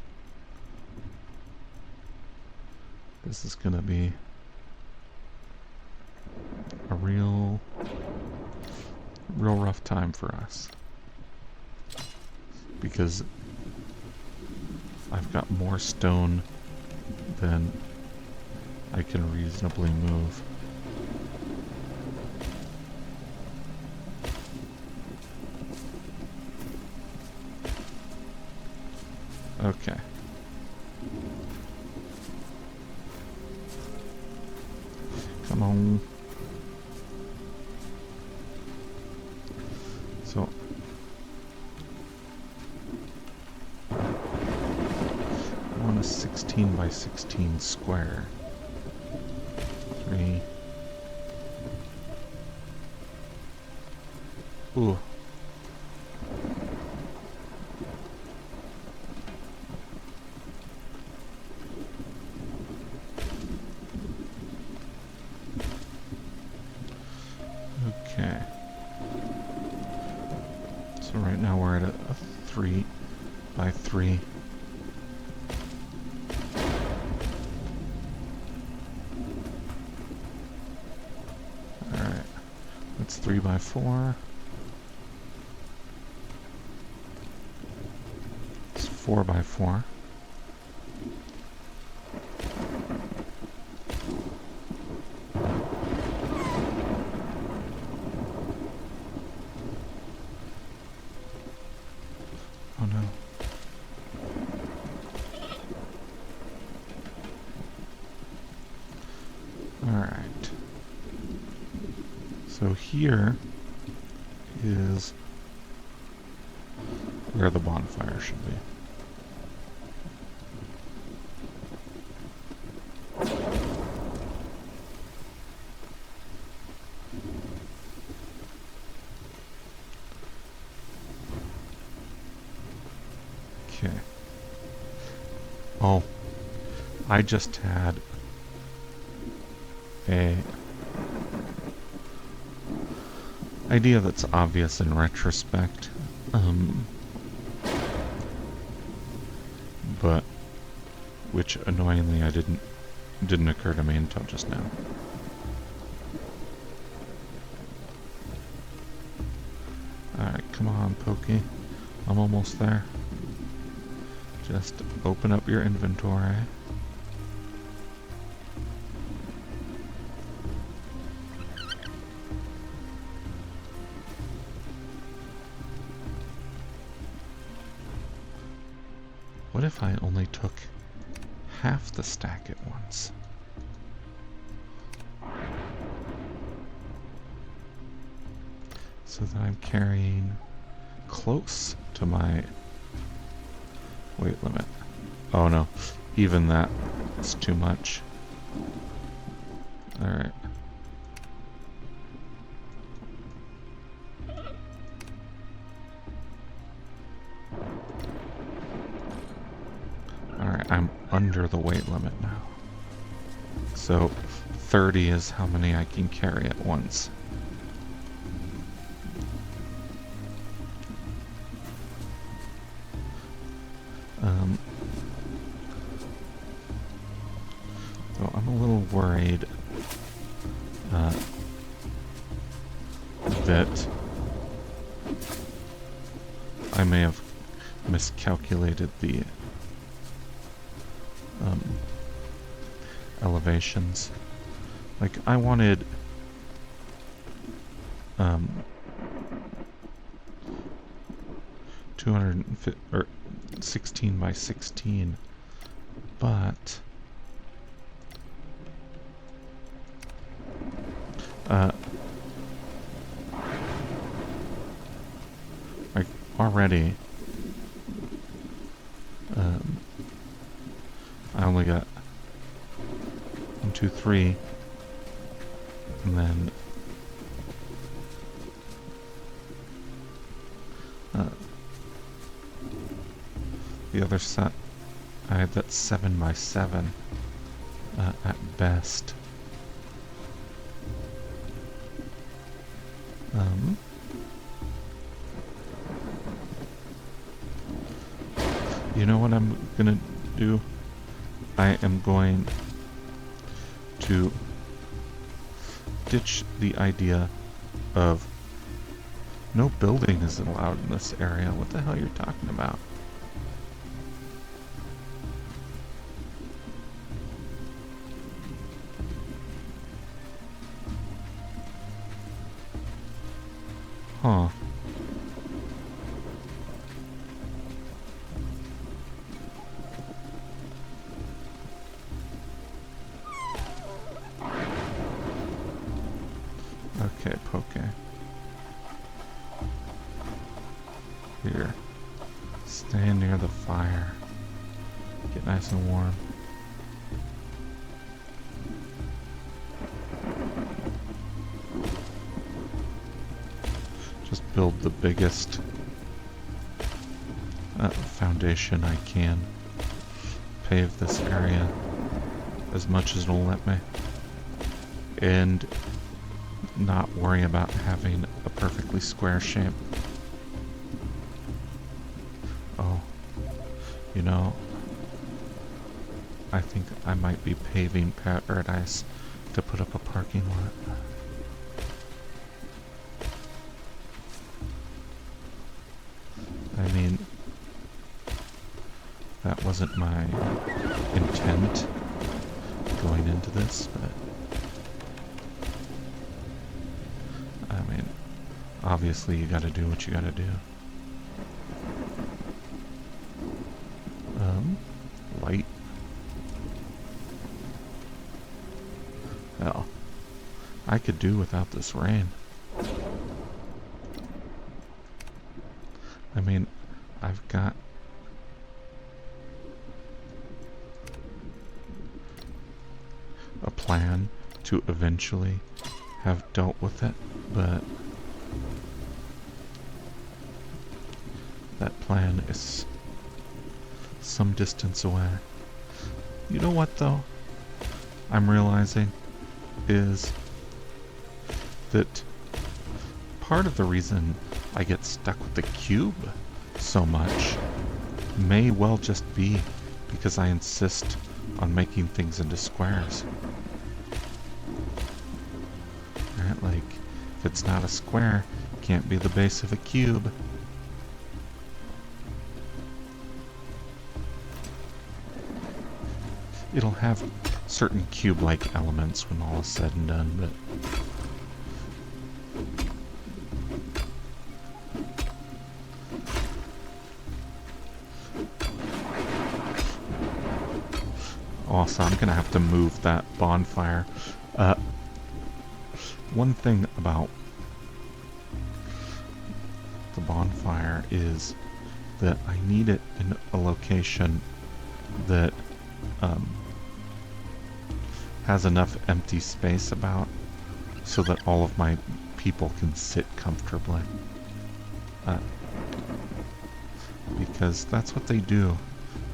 This is gonna be a real rough time for us. Because I've got more stone than I can reasonably move. Okay. Come on. So I want a 16 by 16 square. 3. Ooh. Okay. So right now we're at a 3 by 3. Alright. That's 3 by 4. It's 4 by 4. Oh no. Alright. So here is where the bonfire should be. Okay. Oh, I just had a idea that's obvious in retrospect, but which annoyingly didn't occur to me until just now. Alright, come on, Pokey. I'm almost there. Just open up your inventory. What if I only took half the stack at once? So that I'm carrying close to my weight limit. Oh no, even that is too much. Alright. Alright, I'm under the weight limit now. So 30 is how many I can carry at once. So I'm a little worried that I may have miscalculated the elevations. Like I wanted 250 or 16 by 16, but like already I only got 1, 2, 3, and then the other set I had that 7 by 7 at best. You know what I'm gonna do? I am going to ditch the idea of no building is allowed in this area. What the hell are you talking about? Huh. Okay, Poke. Here. Stay near the fire. Get nice and warm. Just build the biggest foundation I can. Pave this area as much as it'll let me. And not worry about having a perfectly square shape. Oh, you know, I think I might be paving Paradise to put up a parking lot. I mean, that wasn't my intent going into this, but I mean, obviously you gotta do what you gotta do. Light. Hell, I could do without this rain. I mean, I've got a plan to eventually have dealt with it, but that plan is some distance away. You know what, though? I'm realizing is that part of the reason I get stuck with the cube so much may well just be because I insist on making things into squares. Right? Like, if it's not a square, it can't be the base of a cube. It'll have certain cube-like elements when all is said and done, but also, I'm gonna have to move that bonfire. One thing about the bonfire is that I need it in a location that has enough empty space about so that all of my people can sit comfortably. Because that's what they do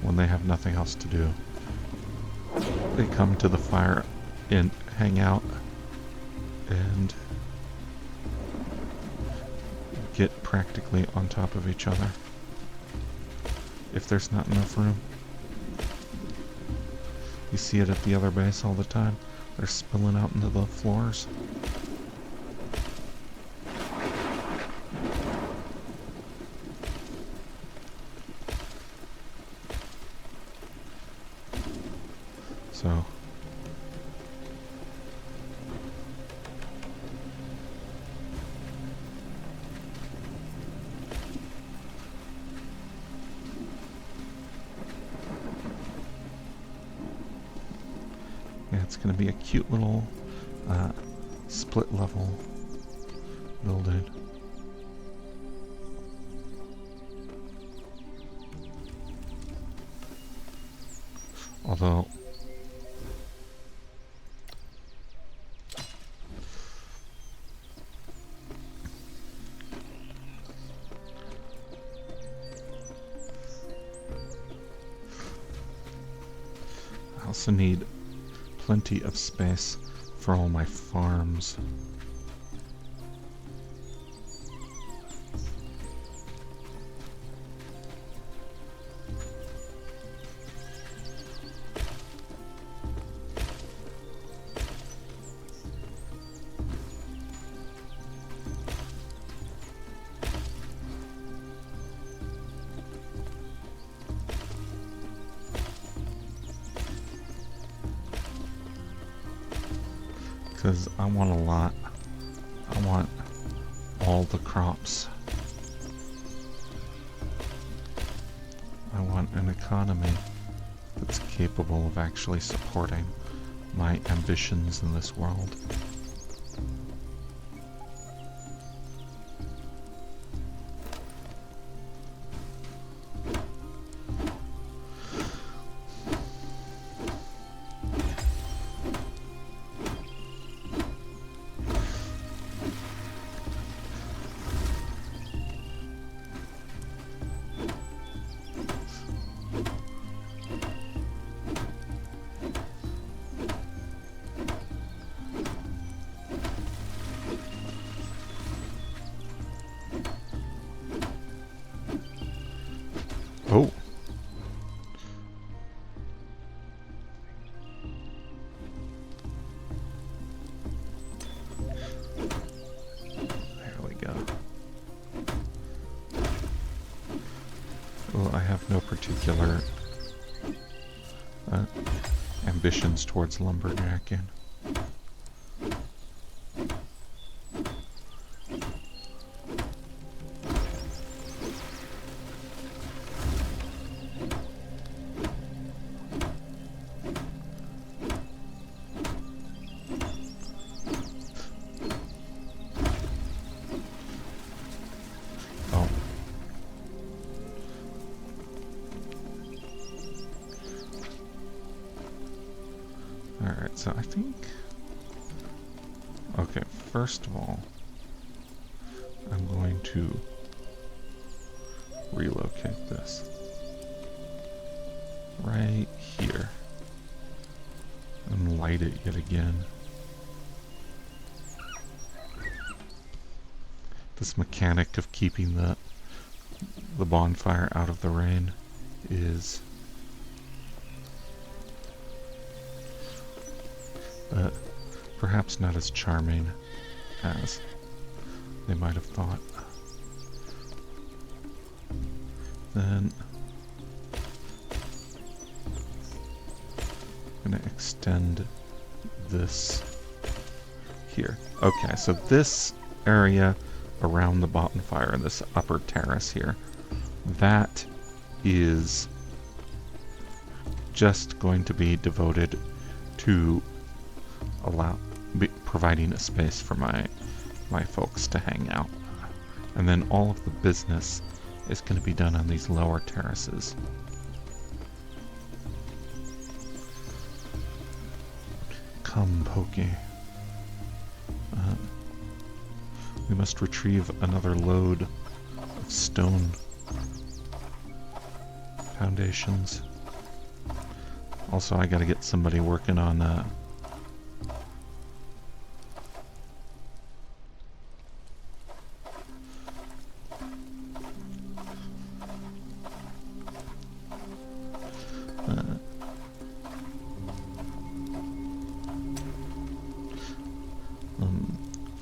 when they have nothing else to do. They come to the fire and hang out and get practically on top of each other if there's not enough room. You see it at the other base all the time. They're spilling out into the floors. So yeah, it's going to be a cute little split level building. Although I also need plenty of space for all my farms. Because I want a lot. I want all the crops. I want an economy that's capable of actually supporting my ambitions in this world. Oh. There we go. Well, I have no particular ambitions towards lumberjacking. Alright, so I think... Okay, first of all, I'm going to relocate this right here and light it yet again. This mechanic of keeping the bonfire out of the rain is perhaps not as charming as they might have thought. Then I'm going to extend this here. Okay, so this area around the bonfire, this upper terrace here, that is just going to be devoted to providing a space for my folks to hang out. And then all of the business is going to be done on these lower terraces. Come, Pokey. We must retrieve another load of stone foundations. Also, I gotta get somebody working on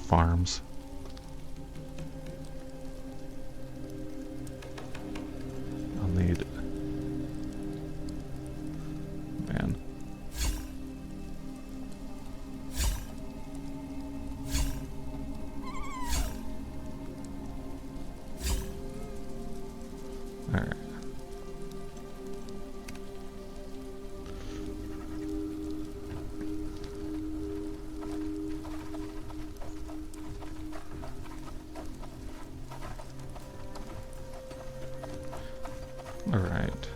farms. I'll need... Man. Alright. Alright.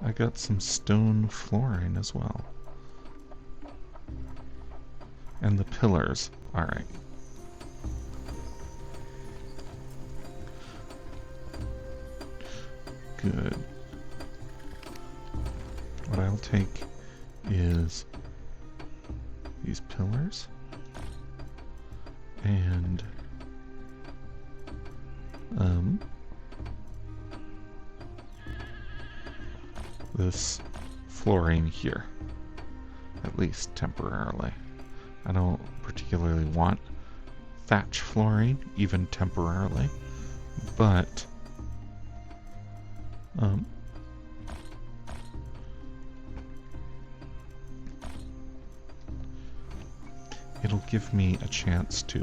I got some stone flooring as well. And the pillars. Alright. Good. What I I'll take is these pillars and this flooring here, at least temporarily. I don't particularly want thatch flooring, even temporarily, but it'll give me a chance to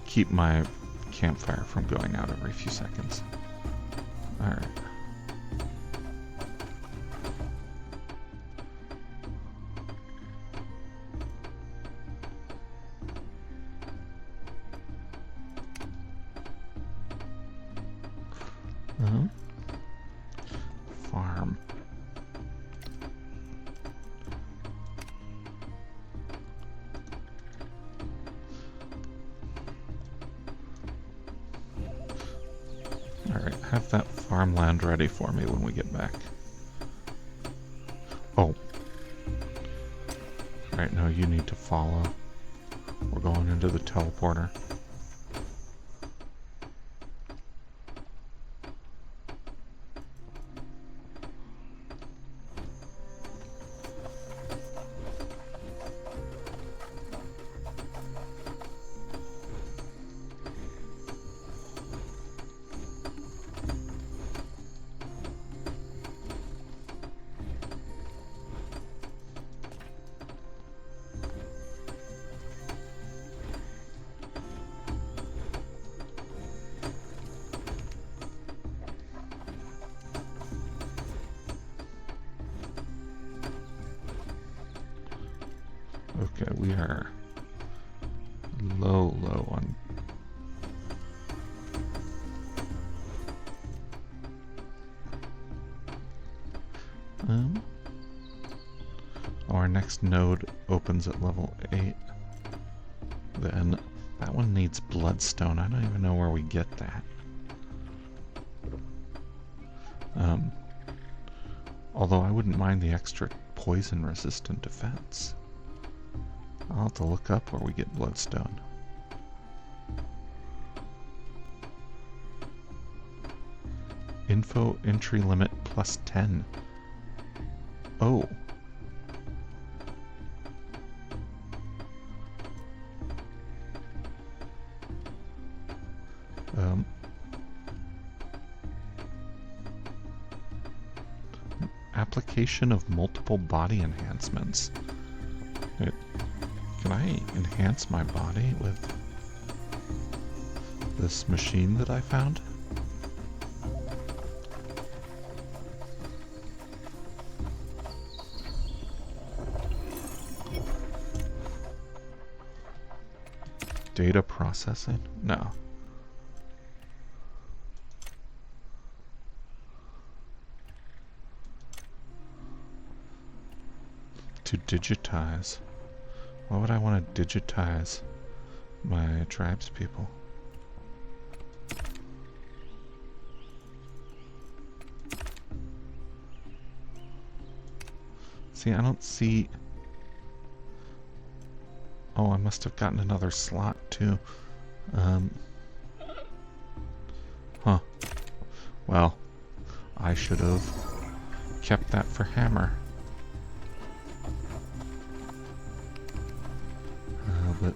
keep my campfire from going out every few seconds. Alright. Farm. Alright, have that farmland ready for me when we get back. Oh. Right now you need to follow. We're going into the teleporter. Okay, we are low on. Our next node opens at level 8. Then that one needs bloodstone. I don't even know where we get that. Although I wouldn't mind the extra poison resistant defense. I'll have to look up where we get bloodstone. Info entry limit plus 10. Oh. Application of multiple body enhancements. Can I enhance my body with this machine that I found? Data processing? No. To digitize. Why would I want to digitize my tribespeople? See, I don't see... Oh, I must have gotten another slot too. Huh. Well, I should have kept that for hammer. But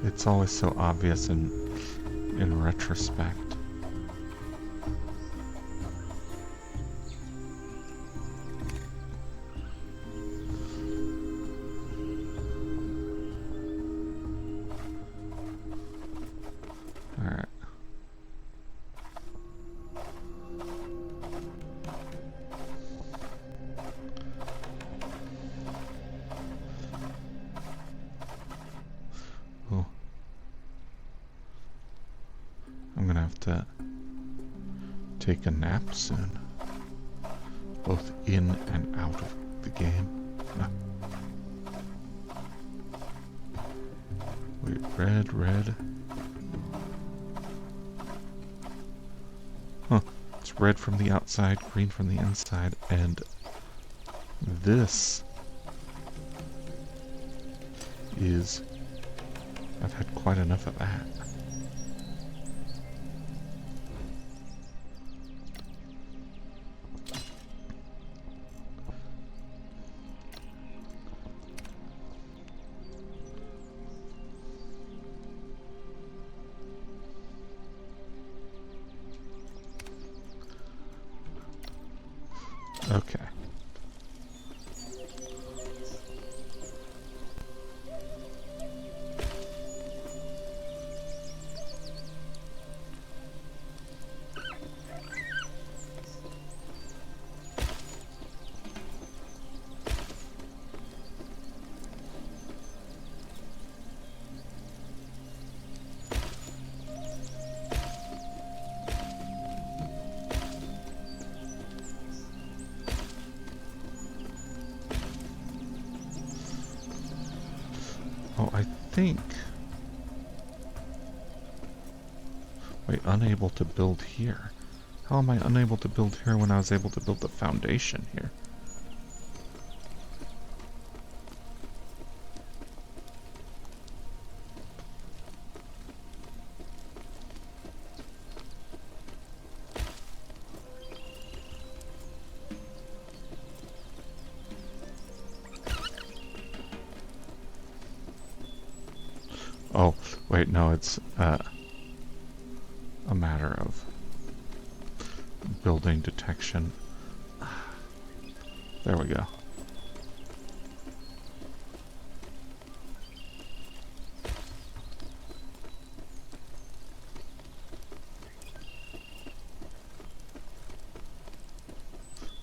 it's always so obvious in retrospect. Alright. Oh. I'm gonna have to take a nap soon. Both in and out of the game. red, red. Huh. It's red from the outside, green from the inside, and this is... I've had quite enough of that. Okay. Oh, I think... Wait, unable to build here. How am I unable to build here when I was able to build the foundation here? Oh, wait, no, it's a matter of building detection. There we go.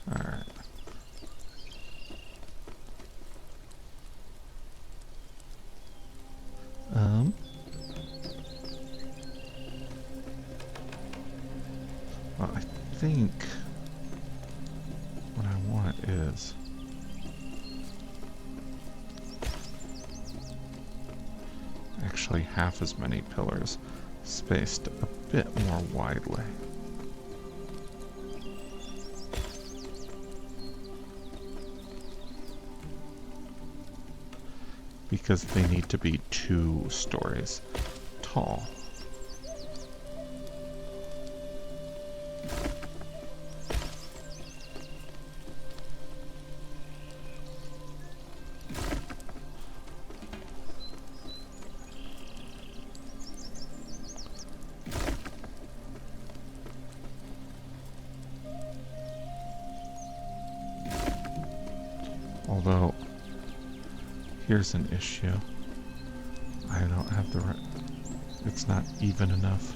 Alright. Well, I think what I want is actually half as many pillars spaced a bit more widely. Because they need to be 2 stories tall. Although, here's an issue. I don't have the right... It's not even enough.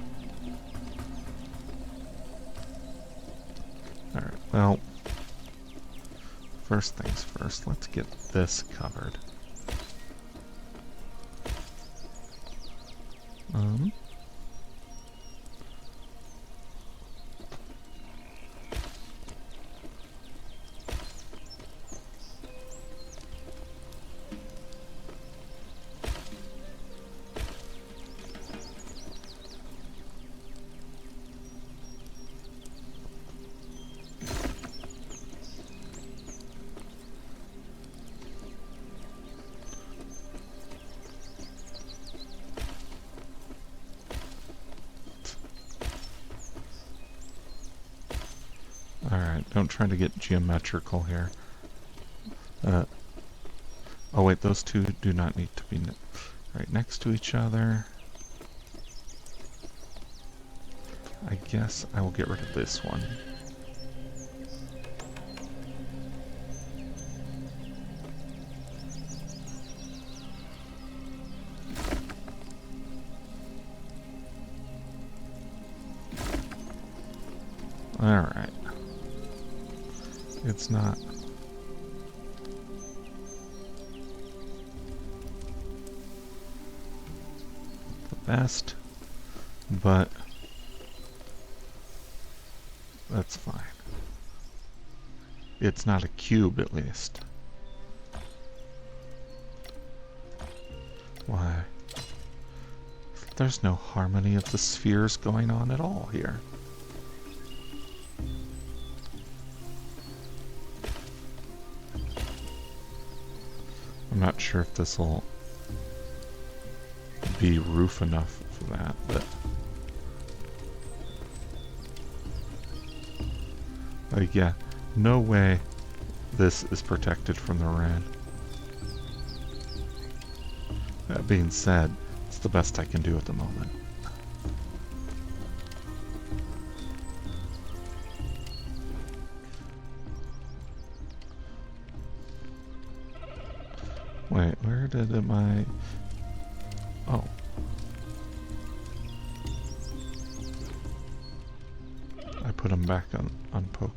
Alright, well... First things first, let's get this covered. Alright, don't try to get geometrical here. Oh wait, those two do not need to be right next to each other. I guess I will get rid of this one. Alright. It's not... the best, but that's fine. It's not a cube, at least. Why? there's no harmony of the spheres going on at all here. I'm not sure if this will be roof enough for that, but yeah, no way this is protected from the rain. That being said, it's the best I can do at the moment. Wait, where did my... Oh. I put them back on Poke.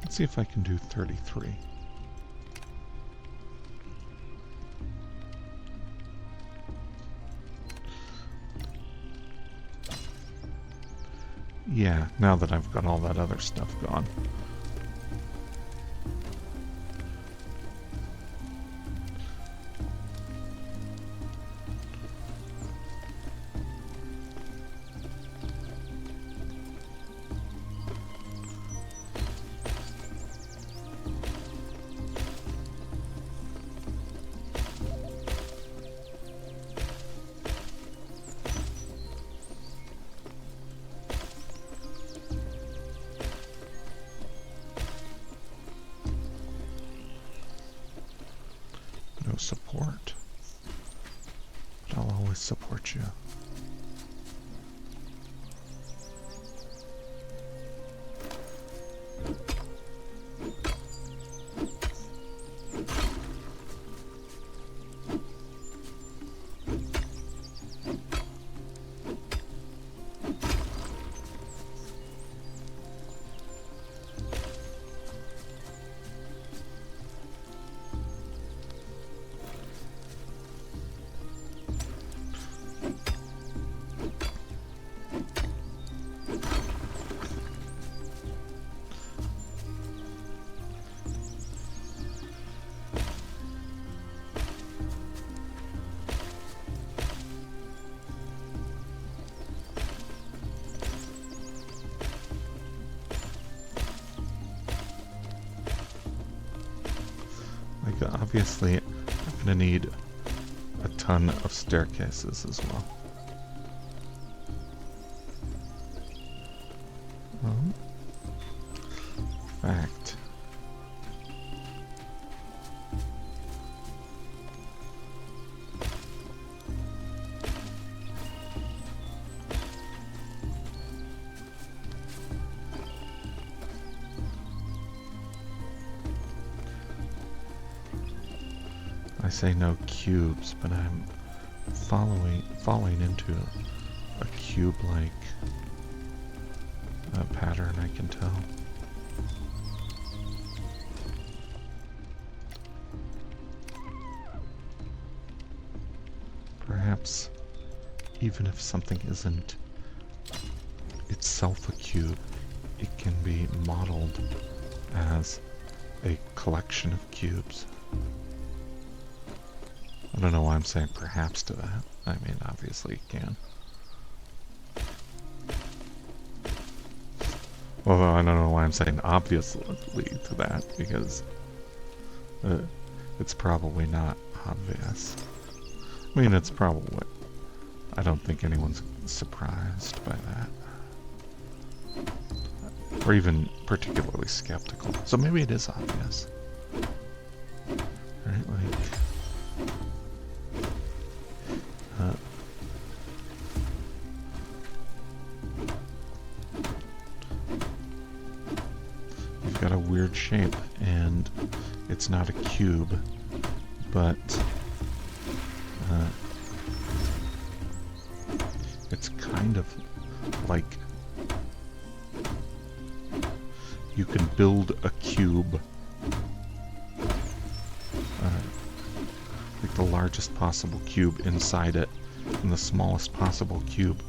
Let's see if I can do 33. Yeah, now that I've got all that other stuff gone. No support. But I'll always support you. Obviously, I'm going to need a ton of staircases as well. In fact, I say no cubes, but I'm falling into a cube-like pattern, I can tell. Perhaps even if something isn't itself a cube, it can be modeled as a collection of cubes. I don't know why I'm saying perhaps to that. I mean, obviously it can. Although I don't know why I'm saying obviously to that, because it's probably not obvious. I mean, it's probably... I don't think anyone's surprised by that. Or even particularly skeptical. So maybe it is obvious. Right, like... you've got a weird shape, and it's not a cube, but it's kind of like you can build a cube, like the largest possible cube inside it, and the smallest possible cube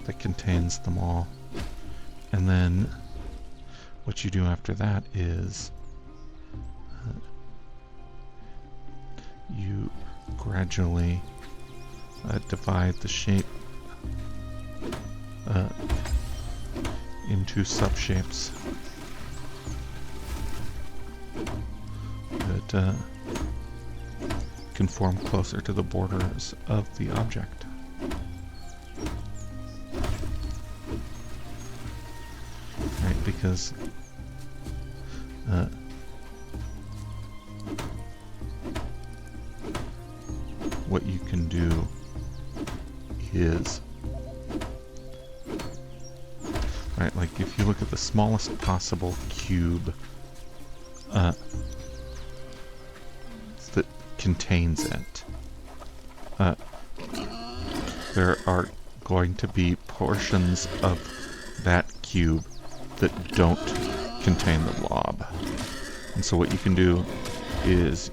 that contains them all. And then what you do after that is you gradually divide the shape into subshapes that conform closer to the borders of the object. Right, because what you can do is, right, like if you look at the smallest possible cube that contains it, there are going to be portions of that cube that don't contain the blob. And so what you can do is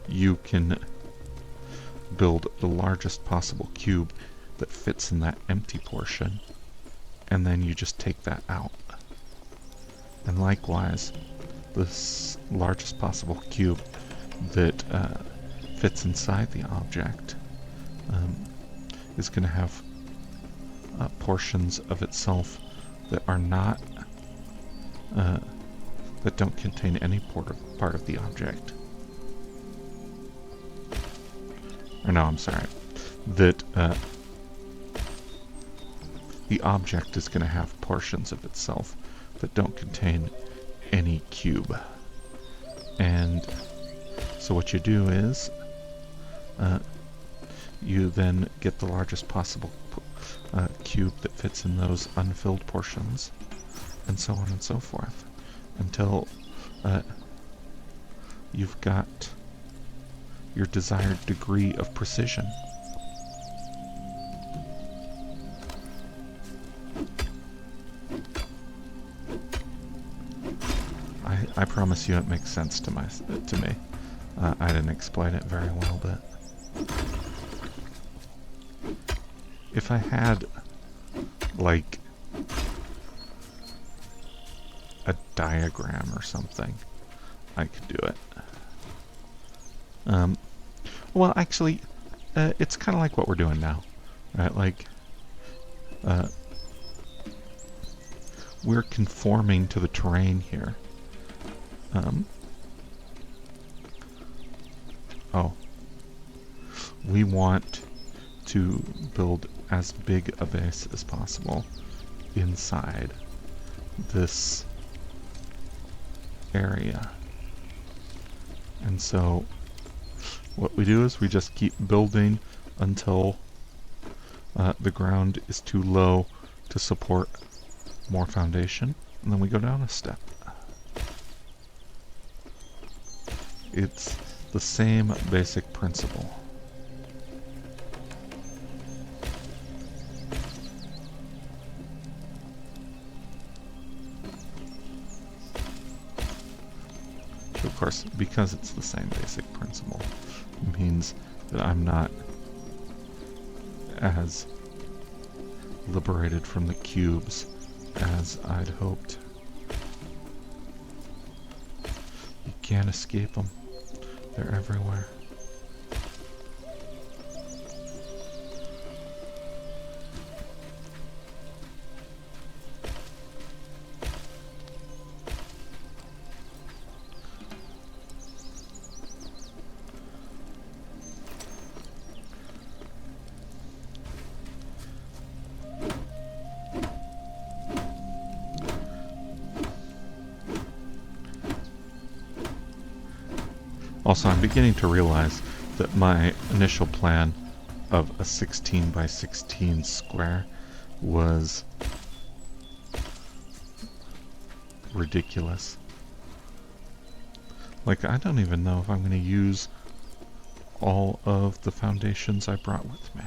you can build the largest possible cube that fits in that empty portion, and then you just take that out. And likewise, this largest possible cube that fits inside the object is going to have portions of itself that are not that don't contain any part of the object. Or no, I'm sorry. That the object is going to have portions of itself that don't contain any cube. And so what you do is you then get the largest possible cube that fits in those unfilled portions, and so on and so forth, until you've got your desired degree of precision. I promise you it makes sense to me. I didn't explain it very well, but if I had like a diagram or something, I could do it. Well, actually, it's kind of like what we're doing now, right? Like, we're conforming to the terrain here. We want to build as big a base as possible inside this area. And so what we do is we just keep building until the ground is too low to support more foundation, and then we go down a step. It's the same basic principle. Of course, because it's the same basic principle, it means that I'm not as liberated from the cubes as I'd hoped. You can't escape them. They're everywhere. Also, I'm beginning to realize that my initial plan of a 16 by 16 square was ridiculous. Like, I don't even know if I'm going to use all of the foundations I brought with me.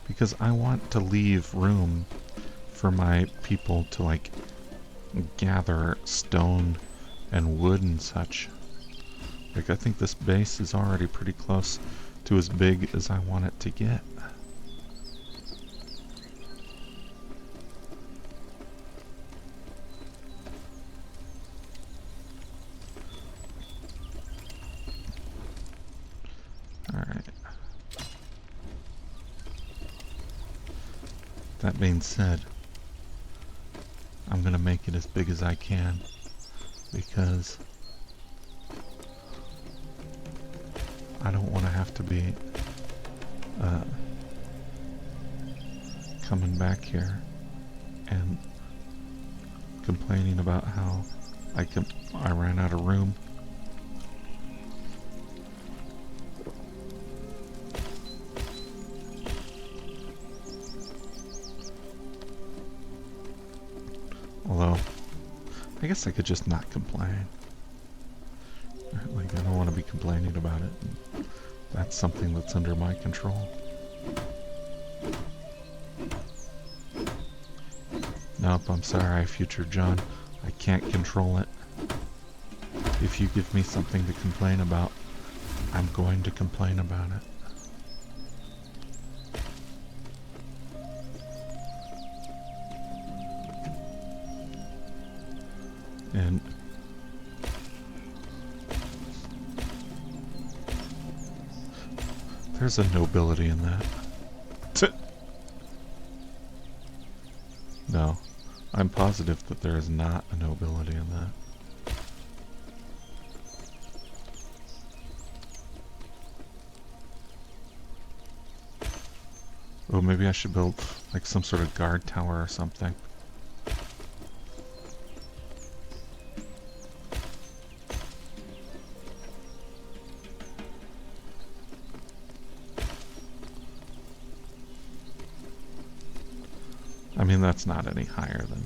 Because I want to leave room for my people to, like, gather stone and wood and such. Like, I think this base is already pretty close to as big as I want it to get. That being said, I'm gonna make it as big as I can because I don't want to have to be coming back here and complaining about how I ran out of room. Although, I guess I could just not complain. Like, I don't want to be complaining about it. That's something that's under my control. Nope, I'm sorry, future John. I can't control it. If you give me something to complain about, I'm going to complain about it. And there's a nobility in that. No, I'm positive that there is not a nobility in that. Oh, maybe I should build like some sort of guard tower or something. I mean, that's not any higher than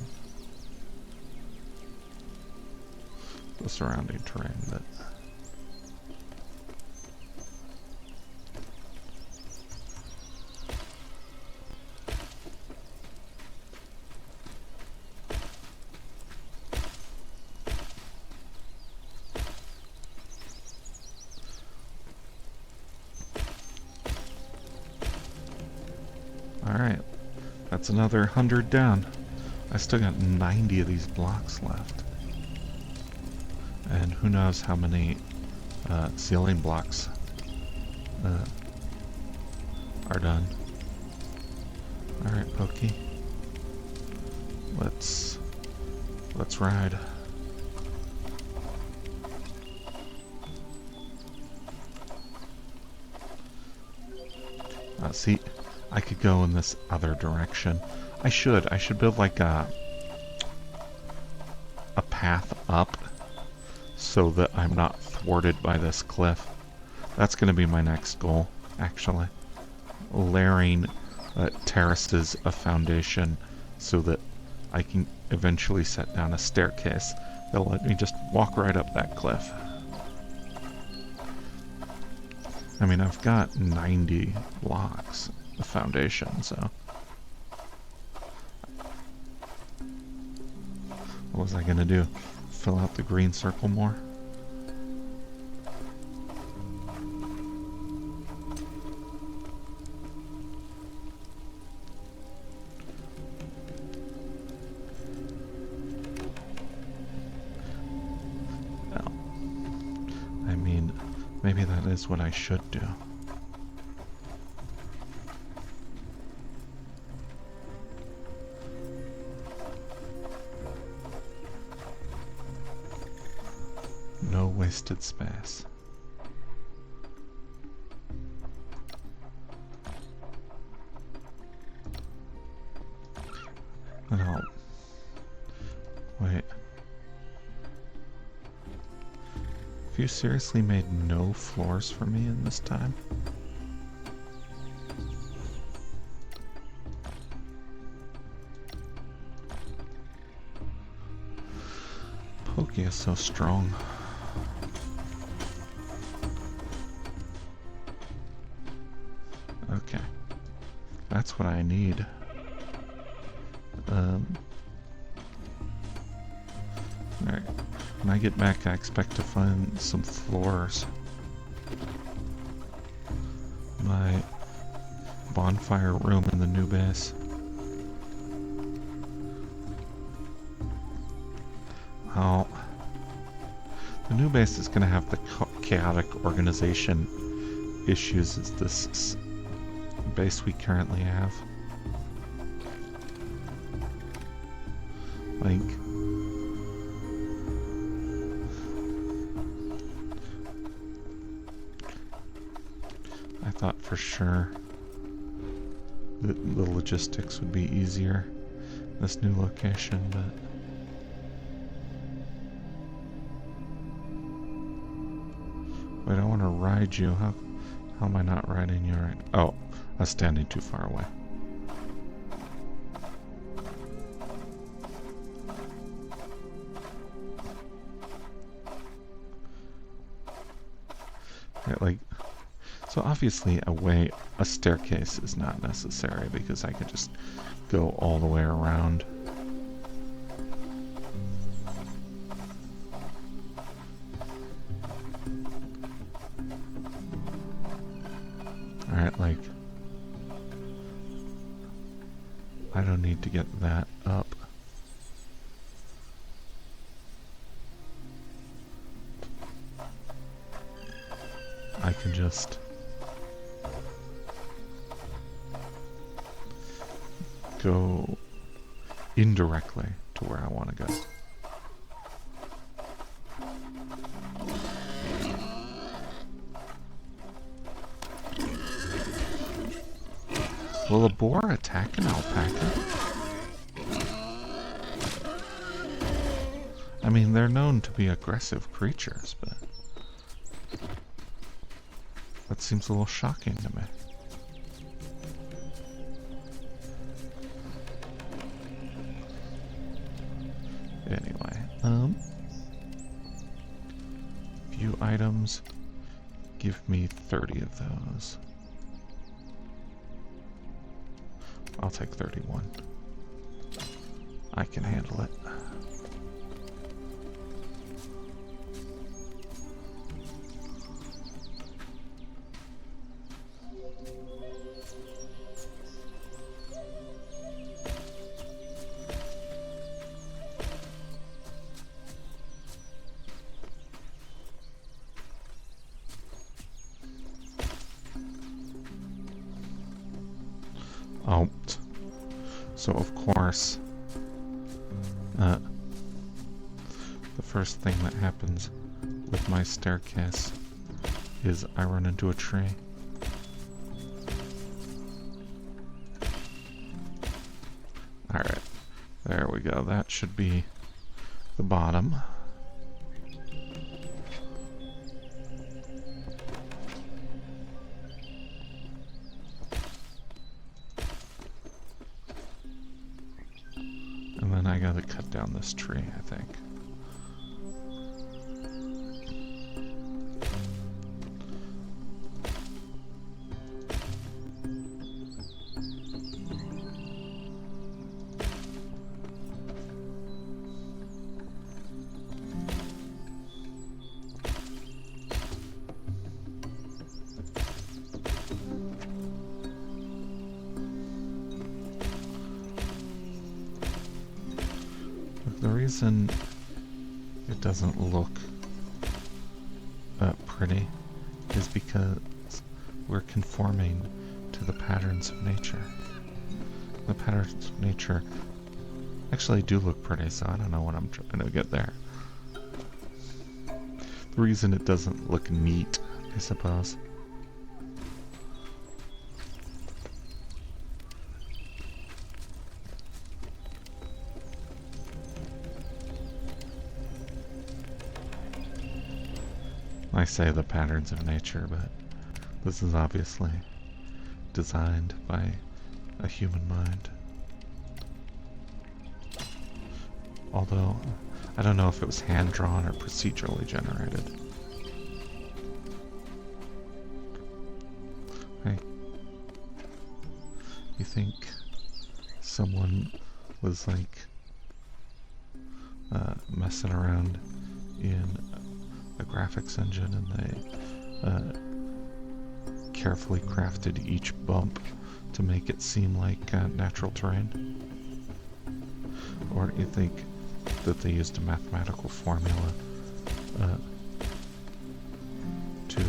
the surrounding terrain, but alright. That's another 100 down. I still got 90 of these blocks left. And who knows how many ceiling blocks are done. Alright, Pokey. Let's ride. See, I could go in this other direction. I should build like a path up so that I'm not thwarted by this cliff. That's going to be my next goal, actually. Layering terraces of foundation so that I can eventually set down a staircase that'll let me just walk right up that cliff. I mean, I've got 90 blocks of foundation, so... What was I gonna do? Fill out the green circle more? Well, I mean, maybe that is what I should do. No wasted space. No. Wait. Have you seriously made no floors for me in this time? Pokey is so strong. Okay. That's what I need. Alright. When I get back, I expect to find some floors. My bonfire room in the new base. Well, the new base is going to have the chaotic organization issues as this base we currently have. Like, I thought for sure that the logistics would be easier in this new location, but wait, I want to ride you. How am I not riding you right? Oh, I was standing too far away. Right, like, so obviously a staircase is not necessary because I could just go all the way around. Alright, like, I don't need to get that up. I can just go indirectly to where I want to go. Will a boar attack an alpaca? I mean, they're known to be aggressive creatures, but that seems a little shocking to me. Anyway, view items. Give me 30 of those. I'll take 31. I can handle it. Oh, so of course, the first thing that happens with my staircase is I run into a tree. Alright, there we go. That should be the bottom. And then I gotta cut down this tree, I think. The reason it doesn't look pretty is because we're conforming to the patterns of nature. The patterns of nature actually do look pretty, so I don't know what I'm trying to get there. The reason it doesn't look neat, I suppose. I say the patterns of nature, but this is obviously designed by a human mind. Although, I don't know if it was hand-drawn or procedurally generated. Hey, you think someone was like messing around in a graphics engine and they carefully crafted each bump to make it seem like natural terrain? Or do you think that they used a mathematical formula to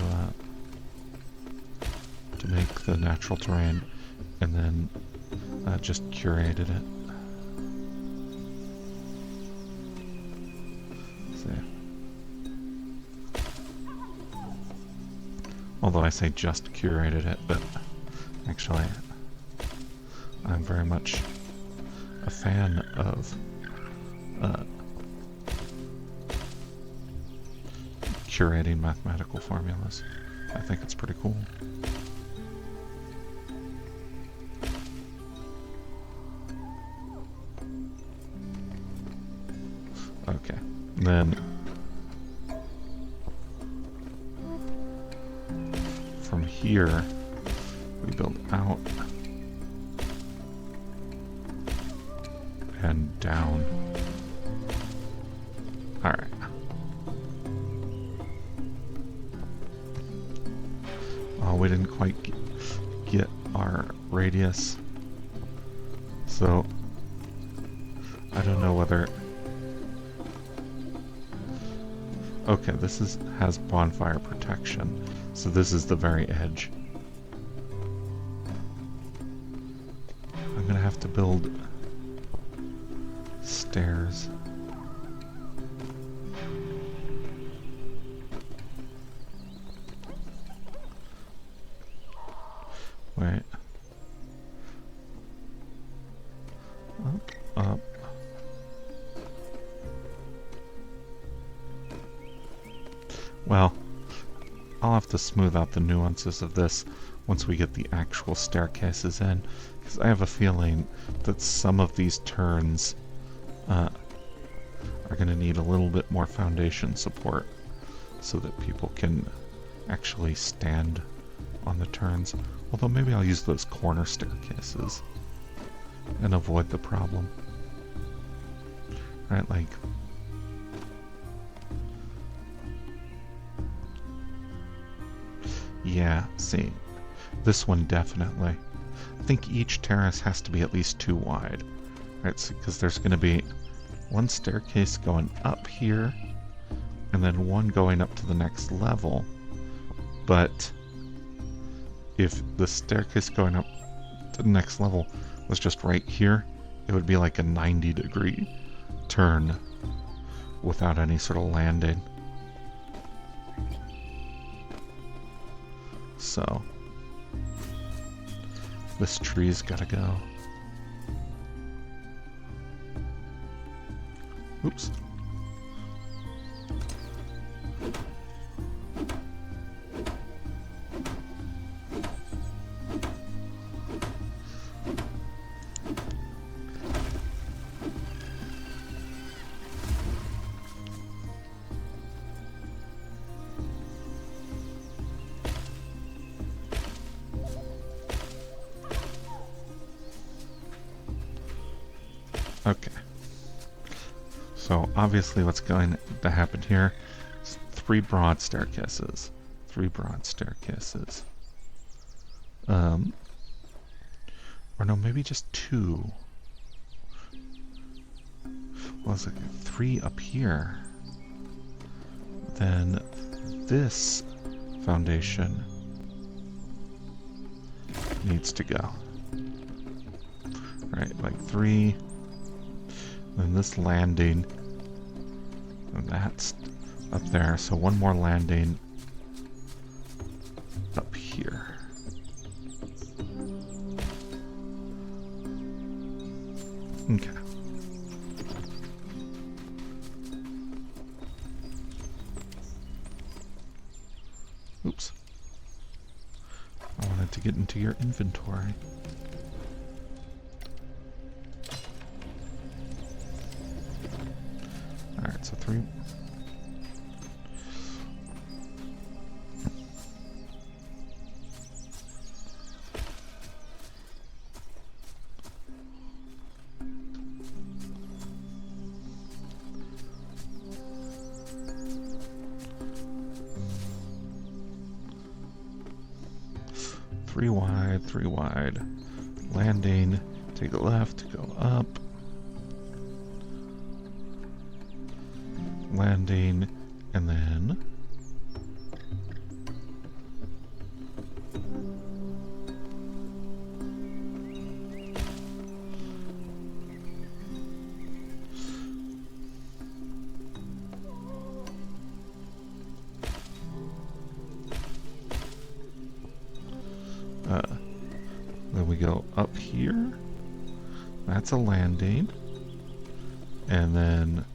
make the natural terrain and then just curated it? Although I say just curated it, but actually I'm very much a fan of curating mathematical formulas. I think it's pretty cool. Okay, then from here we build out and down. Alright. Oh, we didn't quite get our radius. So, I don't know whether... Okay, this has bonfire protection. So this is the very edge. I'm gonna have to build stairs. Wait. Up. Well, I'll have to smooth out the nuances of this once we get the actual staircases in, because I have a feeling that some of these turns are going to need a little bit more foundation support so that people can actually stand on the turns. Although maybe I'll use those corner staircases and avoid the problem. Right, like... Yeah, see, this one definitely. I think each terrace has to be at least 2 wide, right? Because there's going to be one staircase going up here, and then one going up to the next level. But if the staircase going up to the next level was just right here, it would be like a 90-degree turn without any sort of landing. So, this tree's gotta go. Oops. Okay. So obviously what's going to happen here is 3 broad staircases. 3 broad staircases. Or no, maybe just 2. Well, it's like 3 up here. Then this foundation needs to go. Right, like 3. Then this landing, and that's up there, so 1 more landing up here. Okay. Oops. I wanted to get into your inventory. Alright, so 3. Three wide. Landing, take a left, go up. Landing, and then Then we go up here. That's a landing. And then...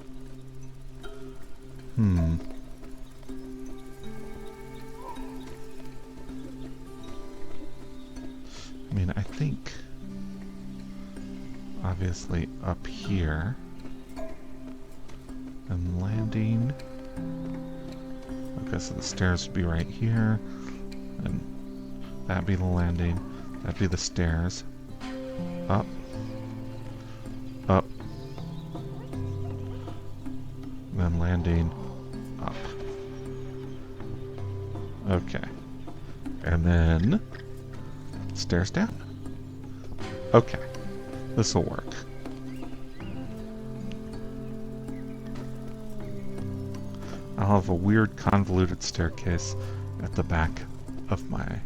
I mean, I think... obviously up here. And landing... okay, so the stairs would be right here. And that'd be the landing. That'd be the stairs. Up. Up. Then landing. Up. Okay. And then stairs down. Okay. This'll work. I'll have a weird convoluted staircase at the back of my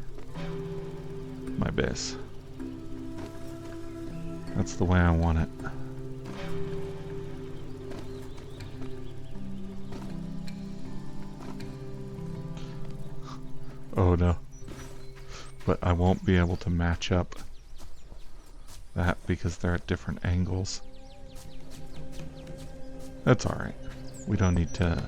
base. That's the way I want it. Oh no. But I won't be able to match up that because they're at different angles. That's alright. We don't need to...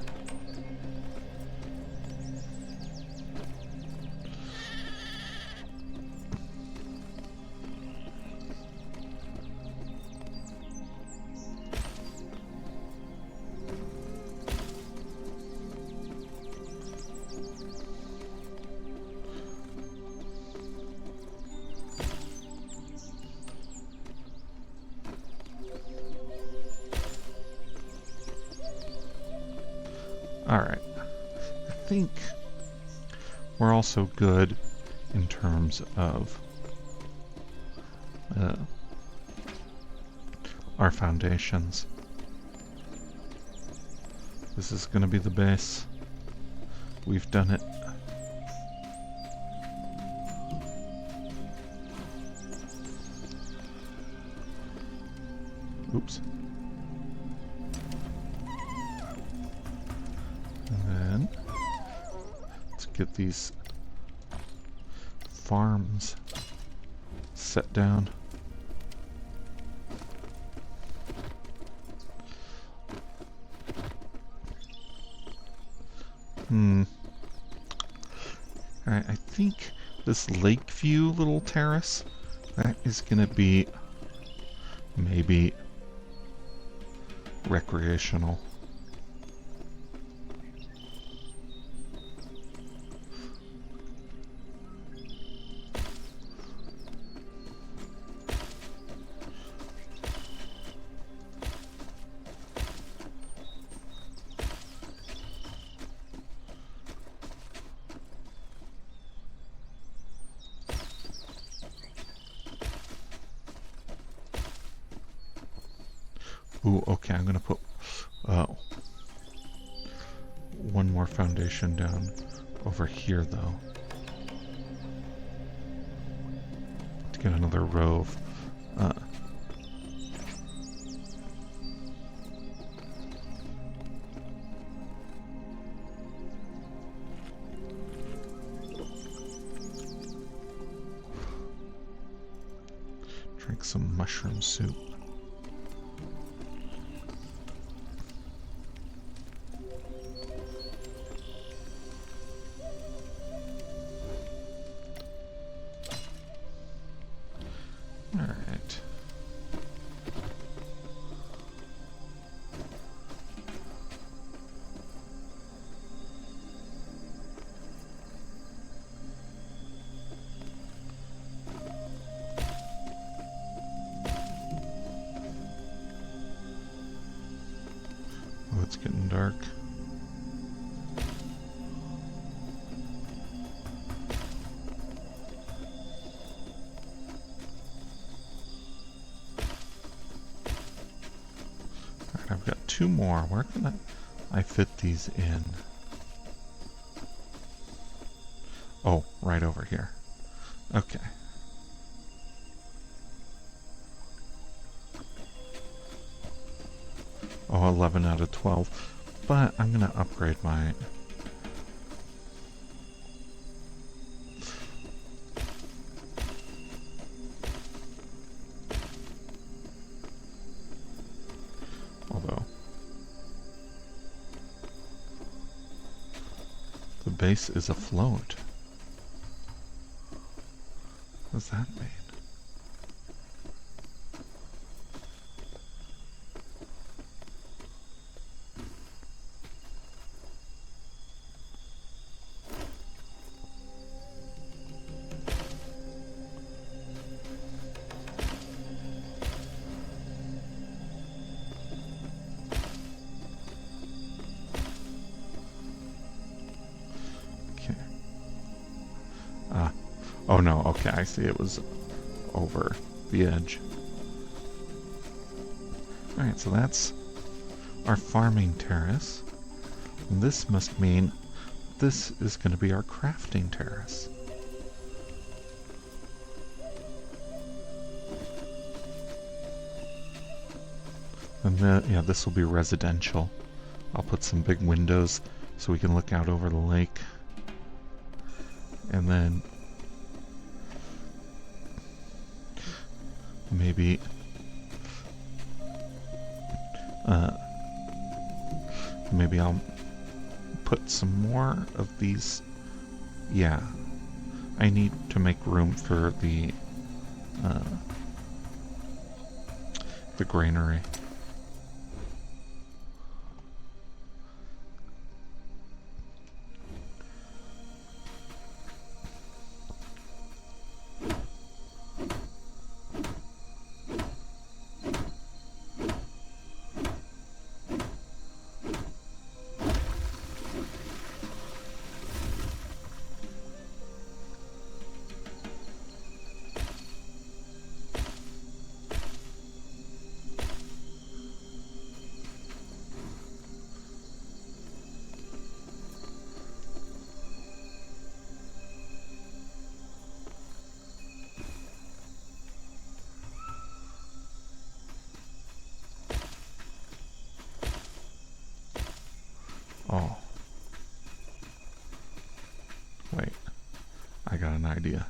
Alright. I think we're also good in terms of our foundations. This is going to be the base. We've done it. Oops. And then let's get these farms set down. Alright, I think this Lakeview little terrace, that is gonna be maybe recreational. Ooh, okay, I'm gonna put one more foundation down over here, though. To get another row of drink some mushroom soup. Alright. Oh, it's getting dark. I've got two more. Where can I fit these in? Oh, right over here. Okay. Oh, 11 out of 12. But I'm going to upgrade my... base is afloat. What does that mean? Oh no, okay, I see it was over the edge. Alright, so that's our farming terrace. And this must mean this is going to be our crafting terrace. And then, yeah, this will be residential. I'll put some big windows so we can look out over the lake. And then maybe maybe I'll put some more of these. Yeah, I need to make room for the granary. Oh. Wait. I got an idea.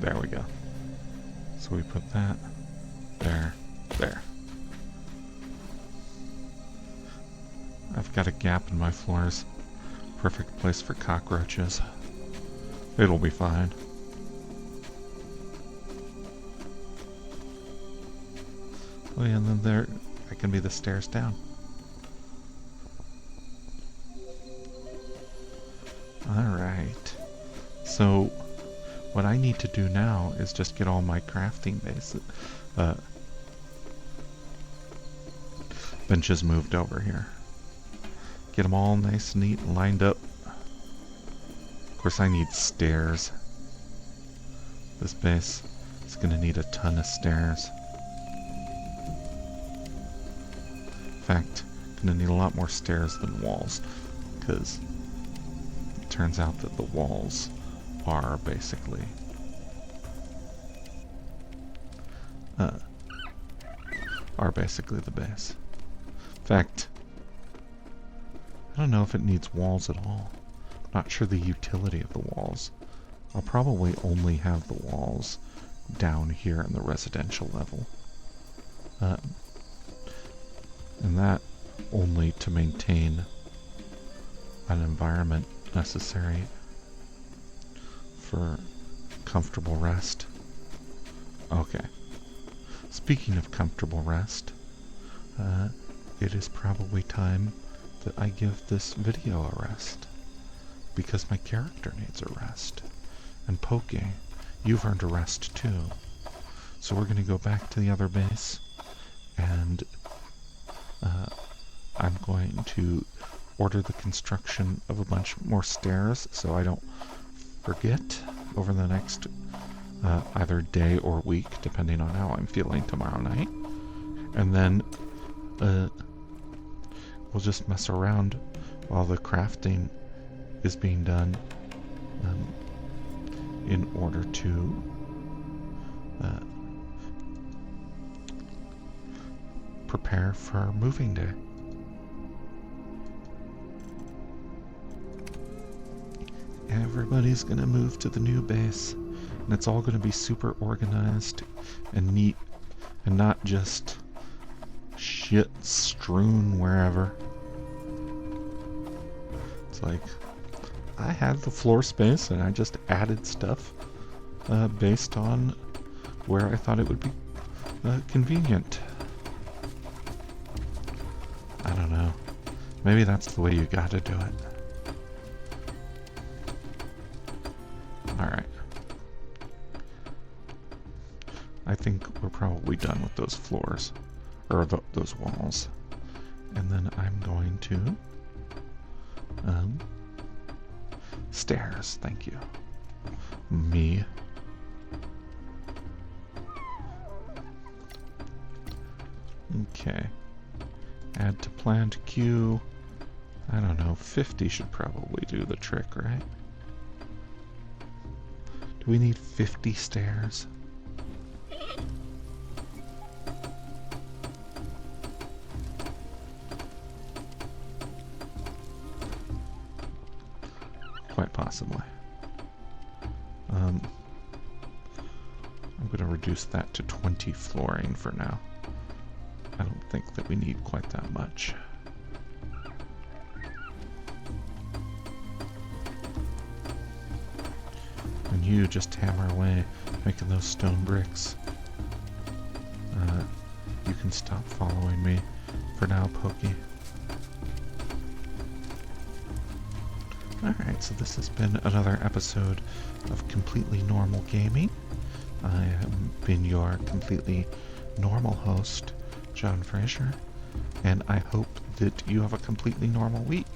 There we go. So we put that there, there. I've got a gap in my floors. Perfect place for cockroaches. It'll be fine. Oh yeah, and then there can be the stairs down. Alright. So, what I need to do now is just get all my crafting benches moved over here. Get them all nice, neat, lined up. Of course, I need stairs. This base is going to need a ton of stairs. In fact, gonna need a lot more stairs than walls, because it turns out that the walls are basically the base. In fact, I don't know if it needs walls at all. Not sure the utility of the walls. I'll probably only have the walls down here in the residential level. And that only to maintain an environment necessary for comfortable rest. Okay. Speaking of comfortable rest, it is probably time that I give this video a rest. Because my character needs a rest. And Poke, you've earned a rest too. So we're going to go back to the other base, and I'm going to order the construction of a bunch more stairs so I don't forget over the next either day or week, depending on how I'm feeling tomorrow night. And then we'll just mess around while the crafting is being done in order to prepare for moving day. Everybody's gonna move to the new base, and it's all gonna be super organized and neat and not just shit strewn wherever. It's like, I had the floor space and I just added stuff based on where I thought it would be convenient. I don't know. Maybe that's the way you gotta do it. Alright. I think we're probably done with those floors. Or those walls. And then I'm going to... stairs, thank you. Me. Okay. Add to planned queue. I don't know, 50 should probably do the trick, right? Do we need 50 stairs? Quite possibly. I'm going to reduce that to 20 flooring for now. I don't think that we need quite that much. And you just hammer away, making those stone bricks. You can stop following me for now, Pokey. Alright, so this has been another episode of Completely Normal Gaming. I have been your completely normal host, John Fraser, and I hope that you have a completely normal week,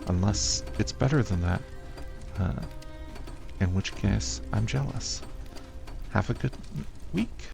unless it's better than that, in which case I'm jealous. Have a good week.